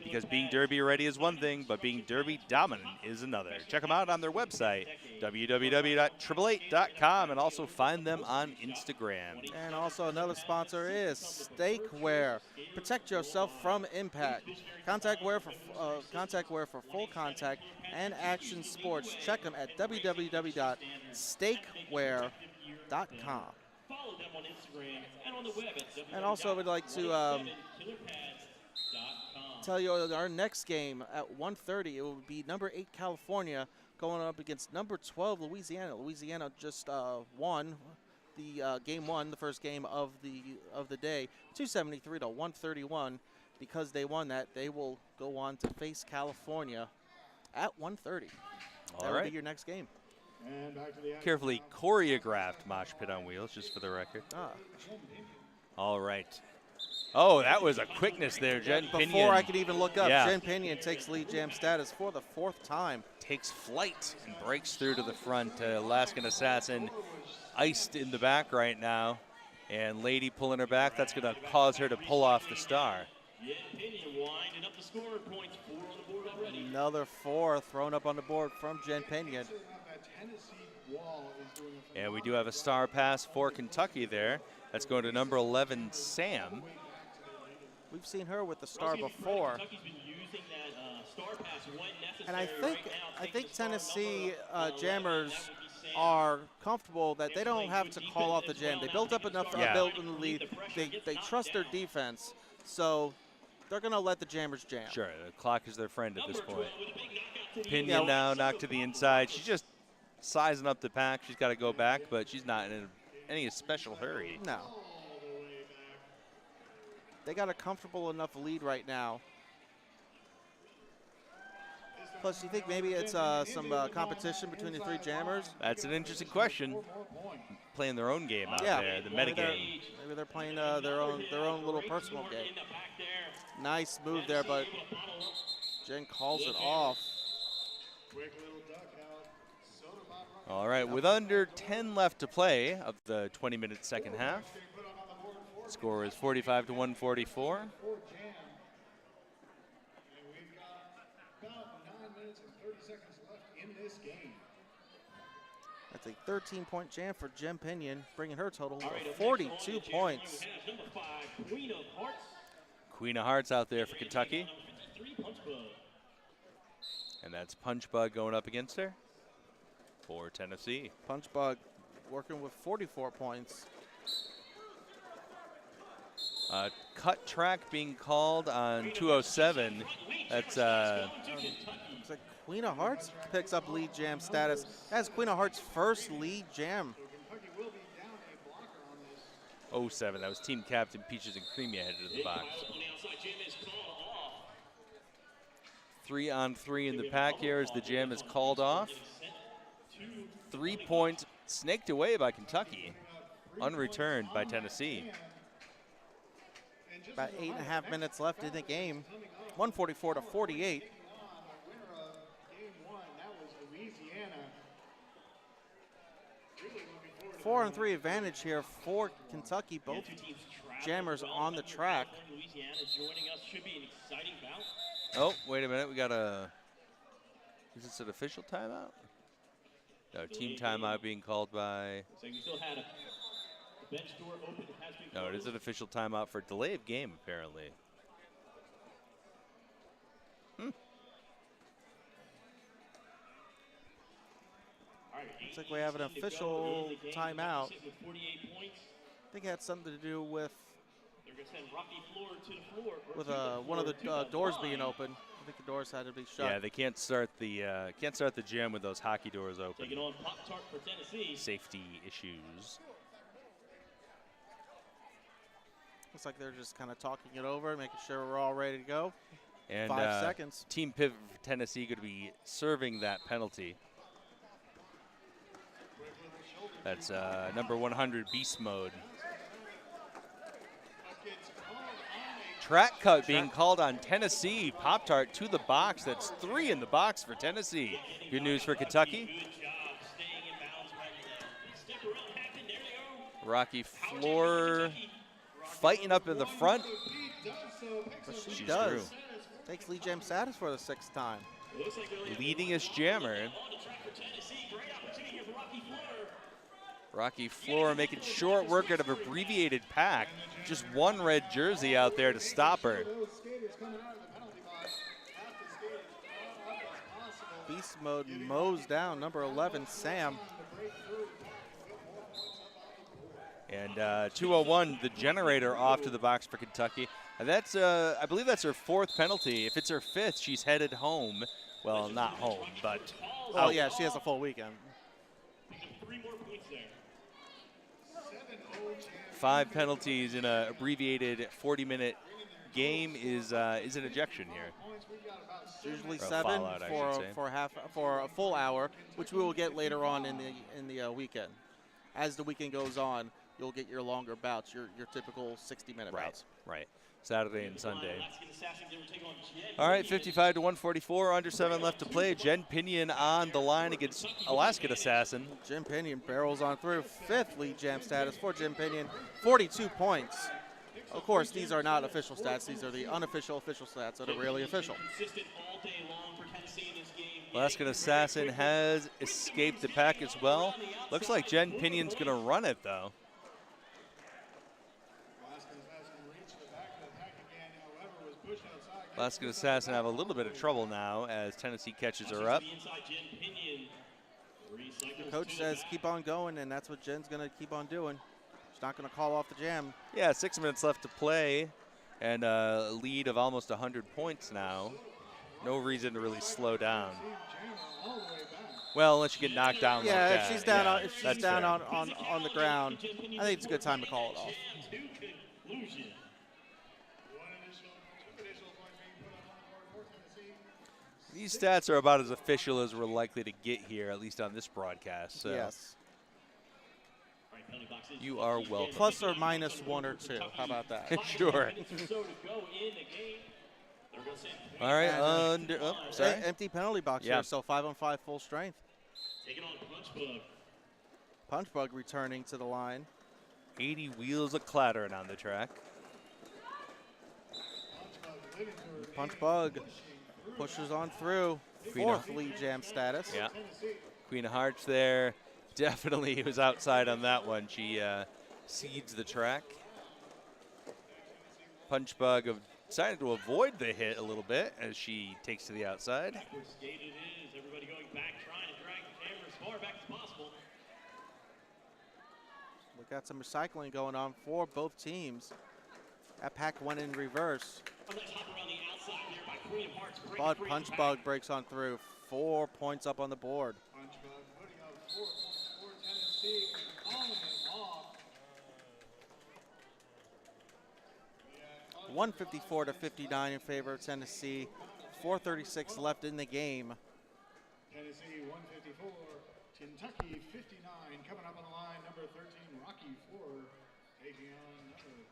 Because being Derby ready is one thing, but being Derby dominant is another. Check them out on their website, www.888.com, and also find them on Instagram. And also another sponsor is Steakware. Protect yourself from impact. Contact wear for full contact and action sports. Check them at www.steakware.com. Follow them on Instagram and on the web at And also, we'd like to tell you our next game at 1:30. It will be number 8 California going up against number 12 Louisiana. Louisiana just won the game one, the first game of the day, 273 to 131. Because they won that, they will go on to face California at 1:30. That will be your next game. And back to the action. Carefully choreographed mosh pit on wheels, just for the record. All right. Oh, that was a quickness there, Jen Pinion. Before I could even look up, Yeah. Jen Pinion takes lead jam status for the 4th time. Takes flight and breaks through to the front. Alaskan Assassin iced in the back right now. And Lady pulling her back. That's going to cause her to pull off the star. winding up the scoring points. 4 on the board already. Another 4 thrown up on the board from Jen Pinion. And we do have a star pass for Kentucky there. That's going to number 11, Sam. We've seen her with the star before. Kentucky's been using that star pass when necessary. And I think right now. Tennessee jammers are comfortable that they don't have to call off the jam. They built up enough built in the lead. They trust their defense, so they're going to let the jammers jam. Sure, the clock is their friend at this point. Pinion now knocked to the inside. She's just sizing up the pack. She's got to go back, but she's not in any special hurry. No. They got a comfortable enough lead right now. Plus, you think maybe it's some competition between the 3 jammers? That's an interesting question. Playing their own game out there, the meta game. Maybe they're playing their own little personal game. Nice move there, but Jen calls it off. All right, with under 10 left to play of the 20-minute second half. Score is 45 to 144. That's a 13-point jam for Jen Pinion, bringing her total to 42 points. Queen of Hearts out there for Kentucky. And that's Punchbug going up against her for Tennessee. Punchbug working with 44 points. Cut track being called on 207. That's Looks like Queen of Hearts picks up lead jam status. That's Queen of Hearts' first lead jam. 07. That was team captain Peaches and Creamy headed to the box. 3-on-3 in the pack here as the jam is called off. 3 points snaked away by Kentucky, unreturned by Tennessee. About 8.5 minutes left in the game. 144 to 48. 4-on-3 advantage here for Kentucky. Both jammers on the track. Oh, wait a minute. We got a Is this an official timeout? No, team timeout being called by. So we still had the bench door open. It has been No, it is an official timeout for delay of game, apparently. Looks like we have an official timeout. I think it had something to do with one of the doors being open. I think the doors had to be shut. Yeah, they can't start the gym with those hockey doors open. Taking on Pop-Tart for Tennessee. Safety issues. Looks like they're just kind of talking it over, making sure we're all ready to go. And 5 seconds. Team pivot for Tennessee going to be serving that penalty. That's number 100, Beast Mode. Track cut being called on Tennessee. Pop-Tart to the box. That's 3 in the box for Tennessee. Good news for Kentucky. Good job staying in bounds. Step around, Hampton. There they go. Rocky Floor fighting up in the front. But she She's does. through. Takes Lee Jam status for the 6th time. Leading us jammer. Rocky Floor making short work out of abbreviated pack. Just one red jersey out there to stop her. Beast Mode mows down number 11, Sam. And 201, the generator off to the box for Kentucky. And that's, I believe that's her 4th penalty. If it's her 5th, she's headed home. Well, not home, but Oh, yeah, she has a full weekend. 3 more points there. 5 penalties in an abbreviated 40-minute game is an ejection here. It's usually Or a 7 fallout, I should say. for a full hour, which we will get later on in the weekend. As the weekend goes on, you'll get your longer bouts, your typical 60-minute bouts. Right. Saturday and Sunday. All right, 55 to 144, under 7 left to play. Jen Pinion on the line against Alaskan Assassin. Jim Pinion barrels on through. 5th lead jam status for Jim Pinion, 42 points. Of course, these are not official stats. These are the unofficial official stats that are really official. Alaskan Assassin has escaped the pack as well. Looks like Jen Pinion's going to run it, though. Alaskan Assassin have a little bit of trouble now as Tennessee catches her up. The coach says keep on going, and that's what Jen's going to keep on doing. She's not going to call off the jam. Yeah, 6 minutes left to play and a lead of almost 100 points now. No reason to really slow down. Well, unless you get knocked down Yeah, like if that. she's down, Yeah, if she's that's down fair. on the ground, I think it's a good time to call it off. These stats are about as official as we're likely to get here, at least on this broadcast. So Yes. you are welcome. Plus or minus 1 or 2. How about that? Sure. All right, under. Oh, sorry. Empty penalty box Yeah. here, so 5-on-5 full strength. Taking on Punchbug. Punchbug returning to the line. 80 wheels a clattering on the track. Punchbug pushes on through. Queen of- 4th lead jam status. Yeah. Queen of Hearts there. Definitely was outside on that one. She cedes the track. Punchbug have decided to avoid the hit a little bit as she takes to the outside. Backward skate it is. Everybody going back, trying to drag the camera as far back as possible. We got some recycling going on for both teams. That pack went in reverse. Let's hop around the outside there by Queen of Hearts. Break But free of the Punchbug back. breaks on through. 4 points up on the board. Punchbug putting up 4 points for Tennessee and calling it off. 154 to 59 in favor of Tennessee. 4:36 left in the game. Tennessee 154, Kentucky 59. Coming up on the line, number 13, Rocky Floor, taking on number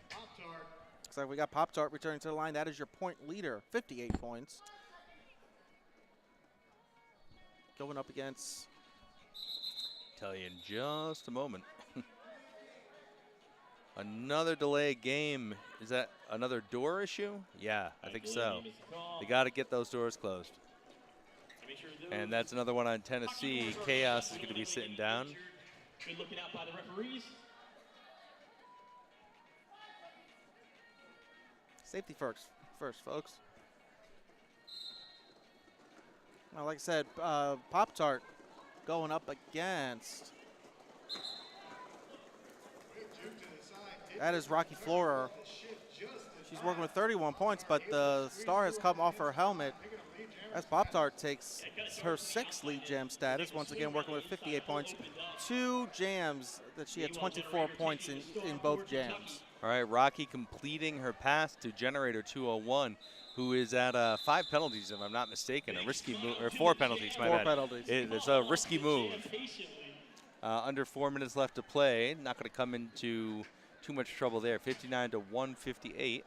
Pop-Tart. Looks like we got Pop-Tart returning to the line. That is your point leader, 58 points. Going up against Tell you in just a moment. Another delay game. Is that another door issue? Yeah, I think so. They got to get those doors closed. And that's another one on Tennessee. Chaos is going to be sitting down. Good looking out by the referees. Safety first, folks. Well, like I said, Pop-Tart going up against. That is Rocky Florer. She's working with 31 points, but the star has come off her helmet as Pop-Tart takes her 6th lead jam status. Once again, working with 58 points. 2 jams that she had 24 points in both jams. All right, Rocky completing her pass to Generator 201, who is at 5 penalties, if I'm not mistaken. A risky move, or 4 penalties, my bad. 4 penalties. It's a risky move. Under 4 minutes left to play. Not going to come into too much trouble there. 59 to 158.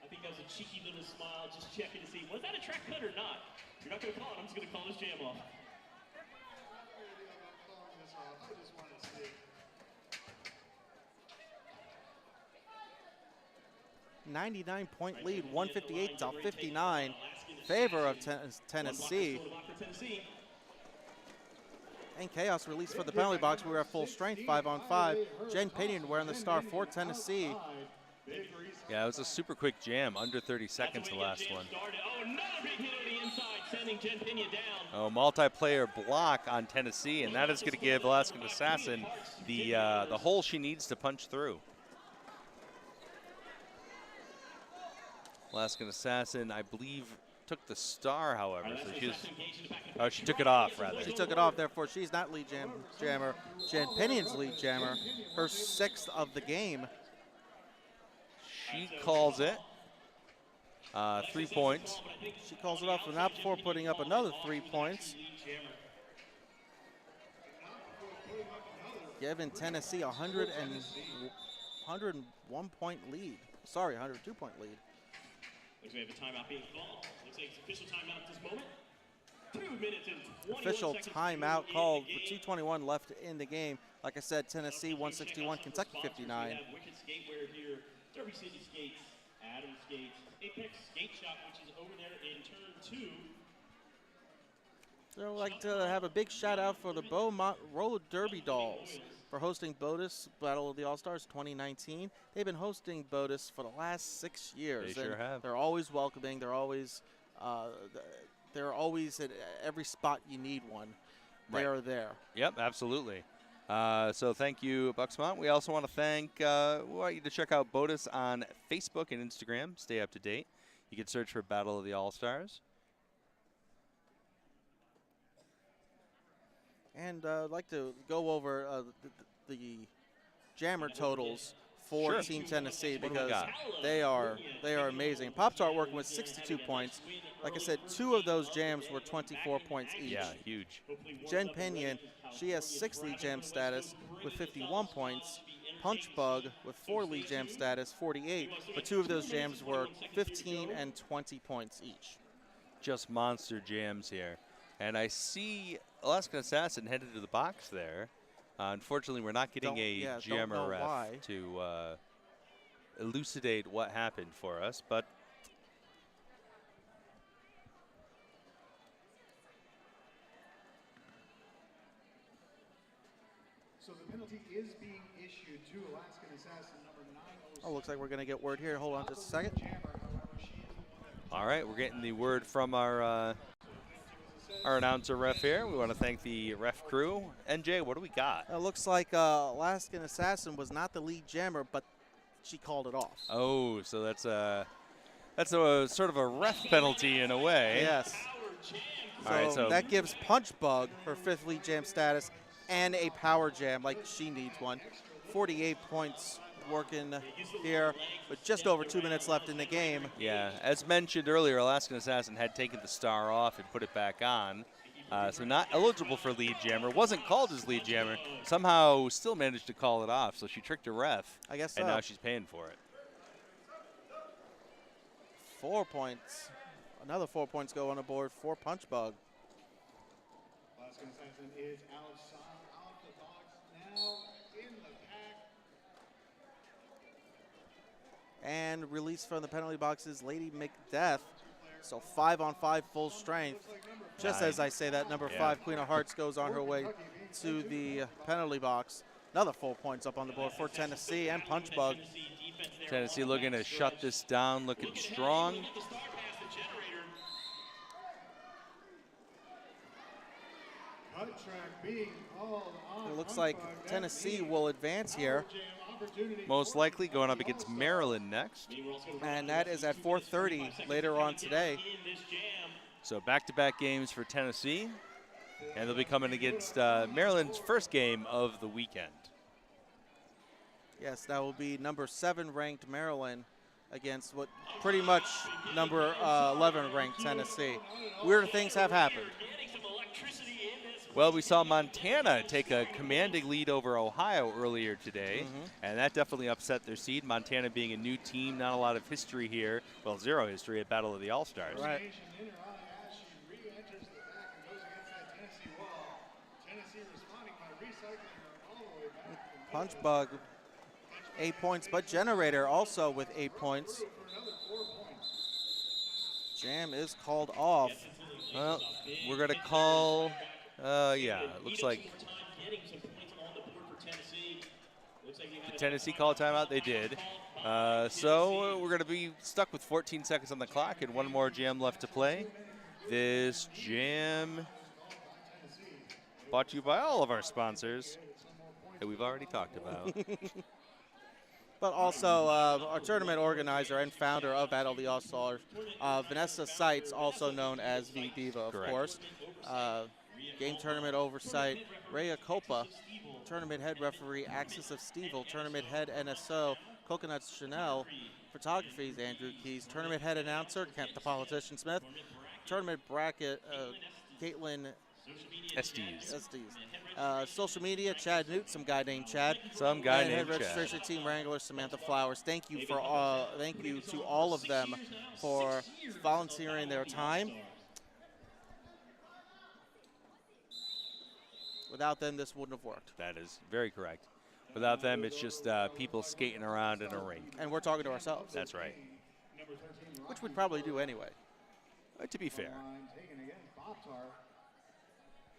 I think that was a cheeky little smile, just checking to see, was that a track cut or not? If you're not going to call it, I'm just going to call this jam off. 99-point lead, 158 to 59, favor of Tennessee. And Chaos released for the penalty box. We were at full strength, 5-on-5. Jen Pinion wearing the star for Tennessee. Yeah, it was a super quick jam, under 30 seconds the last one. Oh, another big hit on the inside, sending Jen Pinion down. Oh, multiplayer block on Tennessee, and that is going to give Alaskan Assassin the hole she needs to punch through. Alaskan Assassin, I believe, took the star, however. So she took it off, rather. She took it off, therefore she's not lead jammer. Jen Pinion's lead jammer, her 6th of the game. She calls it. 3 points. She calls it off not before putting up another 3 points. Giving Tennessee 101-point lead. Sorry, 102-point lead. Looks like we have a timeout being called. Looks like it's official timeout at this moment. 2 minutes and 21 Official seconds timeout in called the with game. 2:21 left in the game. Like I said, Tennessee 161, Kentucky 59. We have Wicked Skatewear here, Derby City Skates, Adam Skates, Apex Skate Shop, which is over there in turn 2. So I'd like to have a big shout out for the Beaumont Roller Derby Dolls for hosting BOTAS Battle of the All-Stars 2019. They've been hosting BOTAS for the last 6 years. They sure have. They're always welcoming. They're always at every spot you need one. They are there. Yep, absolutely. So thank you, Bucksmont. We also want to thank, we want you to check out BOTAS on Facebook and Instagram. Stay up to date. You can search for Battle of the All-Stars. And I'd like to go over the jammer totals for Sure. Team Tennessee What do we because got? they are amazing. Pop-Tart working with 62 points. Like I said, 2 of those jams were 24 points each. Yeah, huge. Jen Pinion, she has 6 lead jam status with 51 points. Punch Bug with 4 lead jam status, 48. But 2 of those jams were 15 and 20 points each. Just monster jams here. And I see Alaskan Assassin headed to the box there. Unfortunately, we're not getting Don't jammer know ref why. to elucidate what happened for us, but So the penalty is being issued to Alaskan Assassin number 906. Oh, looks like we're going to get word here. Hold on just a second. all right, we're getting the word from our announcer ref here. We want to thank the ref crew. NJ, what do we got? It looks like Alaskan Assassin was not the lead jammer, but she called it off. Oh, so that's a sort of a ref penalty in a way. Yes. All right, so that gives Punch Bug her 5th lead jam status and a power jam like she needs one. 48 points working here with just over 2 minutes left in the game. yeah, as mentioned earlier, Alaskan Assassin had taken the star off and put it back on. So not eligible for lead jammer. Wasn't called as lead jammer. Somehow still managed to call it off. So she tricked a ref. I guess so. And now she's paying for it. 4 points. Another 4 points go on the board for Punch Bug. Alaskan Assassin is outside of the box now in the pack. And released from the penalty boxes, Lady Macbeth. So 5-on-5 full strength. Just as I say that, number 5, Queen of Hearts, goes on her way to the penalty box. Another full points up on the board for Tennessee and Punch Bug. Tennessee looking to shut this down, looking strong. Cut track being called on. It looks like Tennessee will advance here, Most likely going up against Maryland next. and that is at 4:30 later on today. So back-to-back games for Tennessee, and they'll be coming against Maryland's first game of the weekend. Yes, that will be number 7 ranked Maryland against what pretty much number 11 ranked Tennessee. Weird things have happened. Well, we saw Montana take a commanding lead over Ohio earlier today, and that definitely upset their seed. Montana being a new team, not a lot of history here. Well, zero history at Battle of the All-Stars. Right. She re-enters the back and goes against that Tennessee wall. Tennessee responding by recycling her all the way back. Punch Bug, 8 points, but Generator also with 8 points. Jam is called off. Well, we're going to call, yeah, it looks like the Tennessee call timeout. They did. So we're going to be stuck with 14 seconds on the clock and one more jam left to play. This jam brought to you by all of our sponsors that we've already talked about. But also our tournament organizer and founder of Battle of the All-Stars, Vanessa Seitz, also known as V-Diva, of Correct. course. Game tournament oversight, Rhea Copa. Tournament head referee, Axis of Stevel. Tournament head NSO, Coconuts Chanel. Photography is Andrew Keys. Tournament head announcer, Kent the Politician Smith. Tournament bracket, Caitlin Estes. Social media, Chad Newt, some guy named Chad. Some guy and named head registration team wrangler Samantha Flowers. Thank you to all of them for volunteering their time. Without them, this wouldn't have worked. That is very correct. Without them, it's just people skating around in a rink. And we're talking to ourselves. That's right. Which we'd probably do anyway. To be fair. Taken again, Pop-Tart.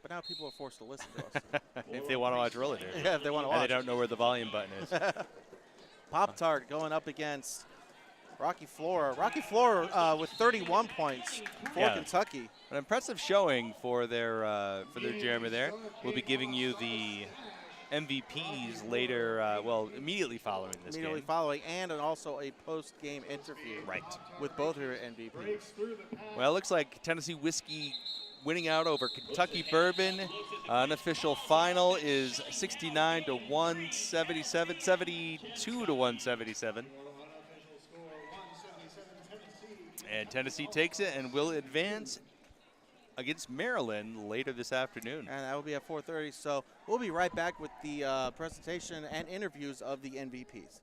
But now people are forced to listen to us. If they want to watch Roller Derby. Yeah, if they want to And watch. they don't know where the volume button is. Pop-Tart going up against Rocky Flora. Rocky Flora with 31 points for Kentucky. An impressive showing for their Jeremy there. We'll be giving you the MVPs later, immediately following this Immediately game. following, and also a post-game interview. Right. With both of your MVPs. Well, it looks like Tennessee Whiskey winning out over Kentucky Bourbon. Unofficial final is 69 to 177, 72 to 177. And Tennessee takes it and will advance against Maryland later this afternoon. And that will be at 4:30. So we'll be right back with the presentation and interviews of the MVPs.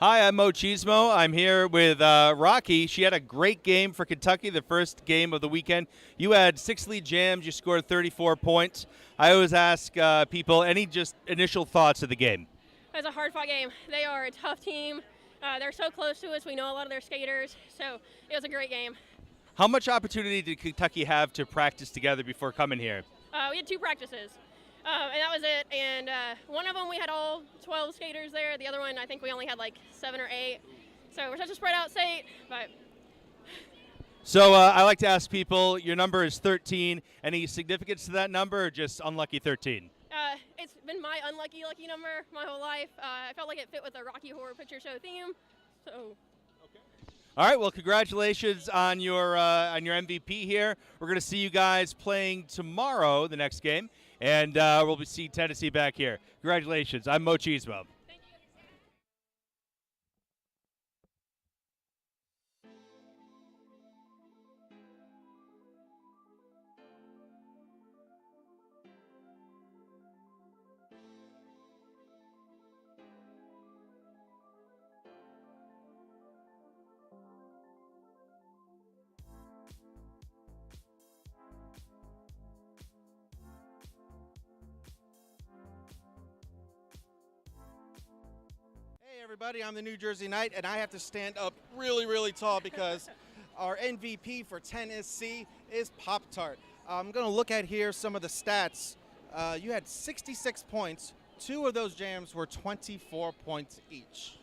Hi, I'm Mo Cheesemo. I'm here with Rocky. She had a great game for Kentucky, the first game of the weekend. You had 6 lead jams. You scored 34 points. I always ask people, any just initial thoughts of the game? It was a hard-fought game. They are a tough team. They're so close to us. We know a lot of their skaters, so it was a great game. How much opportunity did Kentucky have to practice together before coming here? We had 2 practices, and that was it. And one of them we had all 12 skaters there. The other one I think we only had like 7 or 8. So we're such a spread out state, but. So I like to ask people, your number is 13. Any significance to that number or just unlucky 13? It's been my unlucky lucky number my whole life. I felt like it fit with the Rocky Horror Picture Show theme. So. All right, well, congratulations on your MVP here. We're going to see you guys playing tomorrow, the next game, and we'll be seeing Tennessee back here. Congratulations. I'm Mo Cheesemo. Hey everybody, I'm the New Jersey Knight, and I have to stand up really, really tall because our MVP for Tennessee is Pop-Tart. I'm going to look at here some of the stats. You had 66 points. 2 of those jams were 24 points each.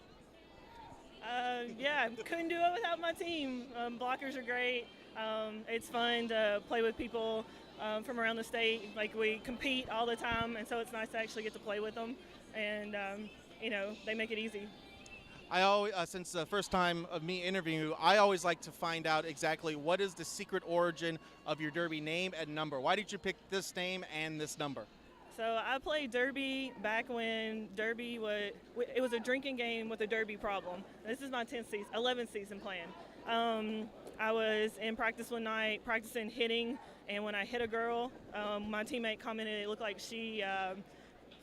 Yeah, couldn't do it without my team. Blockers are great. It's fun to play with people from around the state. Like, we compete all the time, and so it's nice to actually get to play with them. And they make it easy. I always, since the first time of me interviewing you, I always like to find out exactly what is the secret origin of your Derby name and number. Why did you pick this name and this number? So I played Derby back when Derby it was a drinking game with a Derby problem. This is my 11th season playing. I was in practice one night, practicing hitting, and when I hit a girl, my teammate commented it looked like she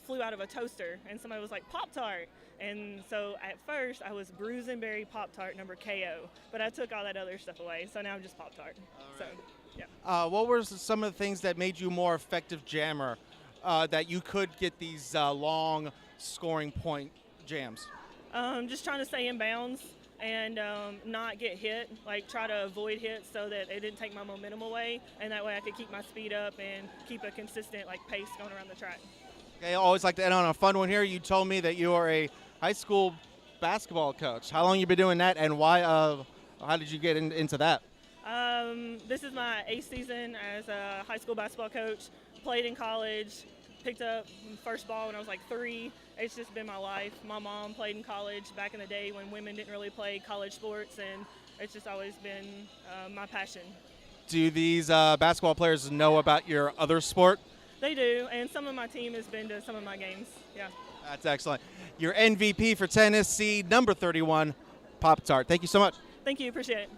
flew out of a toaster, and somebody was like, Pop-Tart. And so at first I was Bruisenberry Pop-Tart number KO, but I took all that other stuff away, so now I'm just Pop-Tart. So, yeah. What were some of the things that made you more effective jammer, that you could get these long scoring point jams? Just trying to stay in bounds and not get hit, like try to avoid hits so that it didn't take my momentum away, and that way I could keep my speed up and keep a consistent pace going around the track. Okay, I always like to end on a fun one here. You told me that you are a high school basketball coach. How long you been doing that, and why? How did you get into that? This is my 8th season as a high school basketball coach. Played in college, picked up first ball when I was like 3. It's just been my life. My mom played in college back in the day when women didn't really play college sports, and it's just always been my passion. Do these basketball players know about your other sport? They do, and some of my team has been to some of my games, yeah. That's excellent. Your MVP for Tennessee, number 31, Pop-Tart. Thank you so much. Thank you, appreciate it.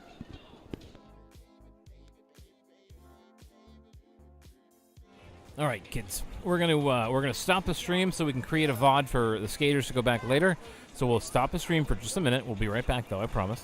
All right, kids, we're gonna stop the stream so we can create a VOD for the skaters to go back later. So we'll stop the stream for just a minute. We'll be right back, though, I promise.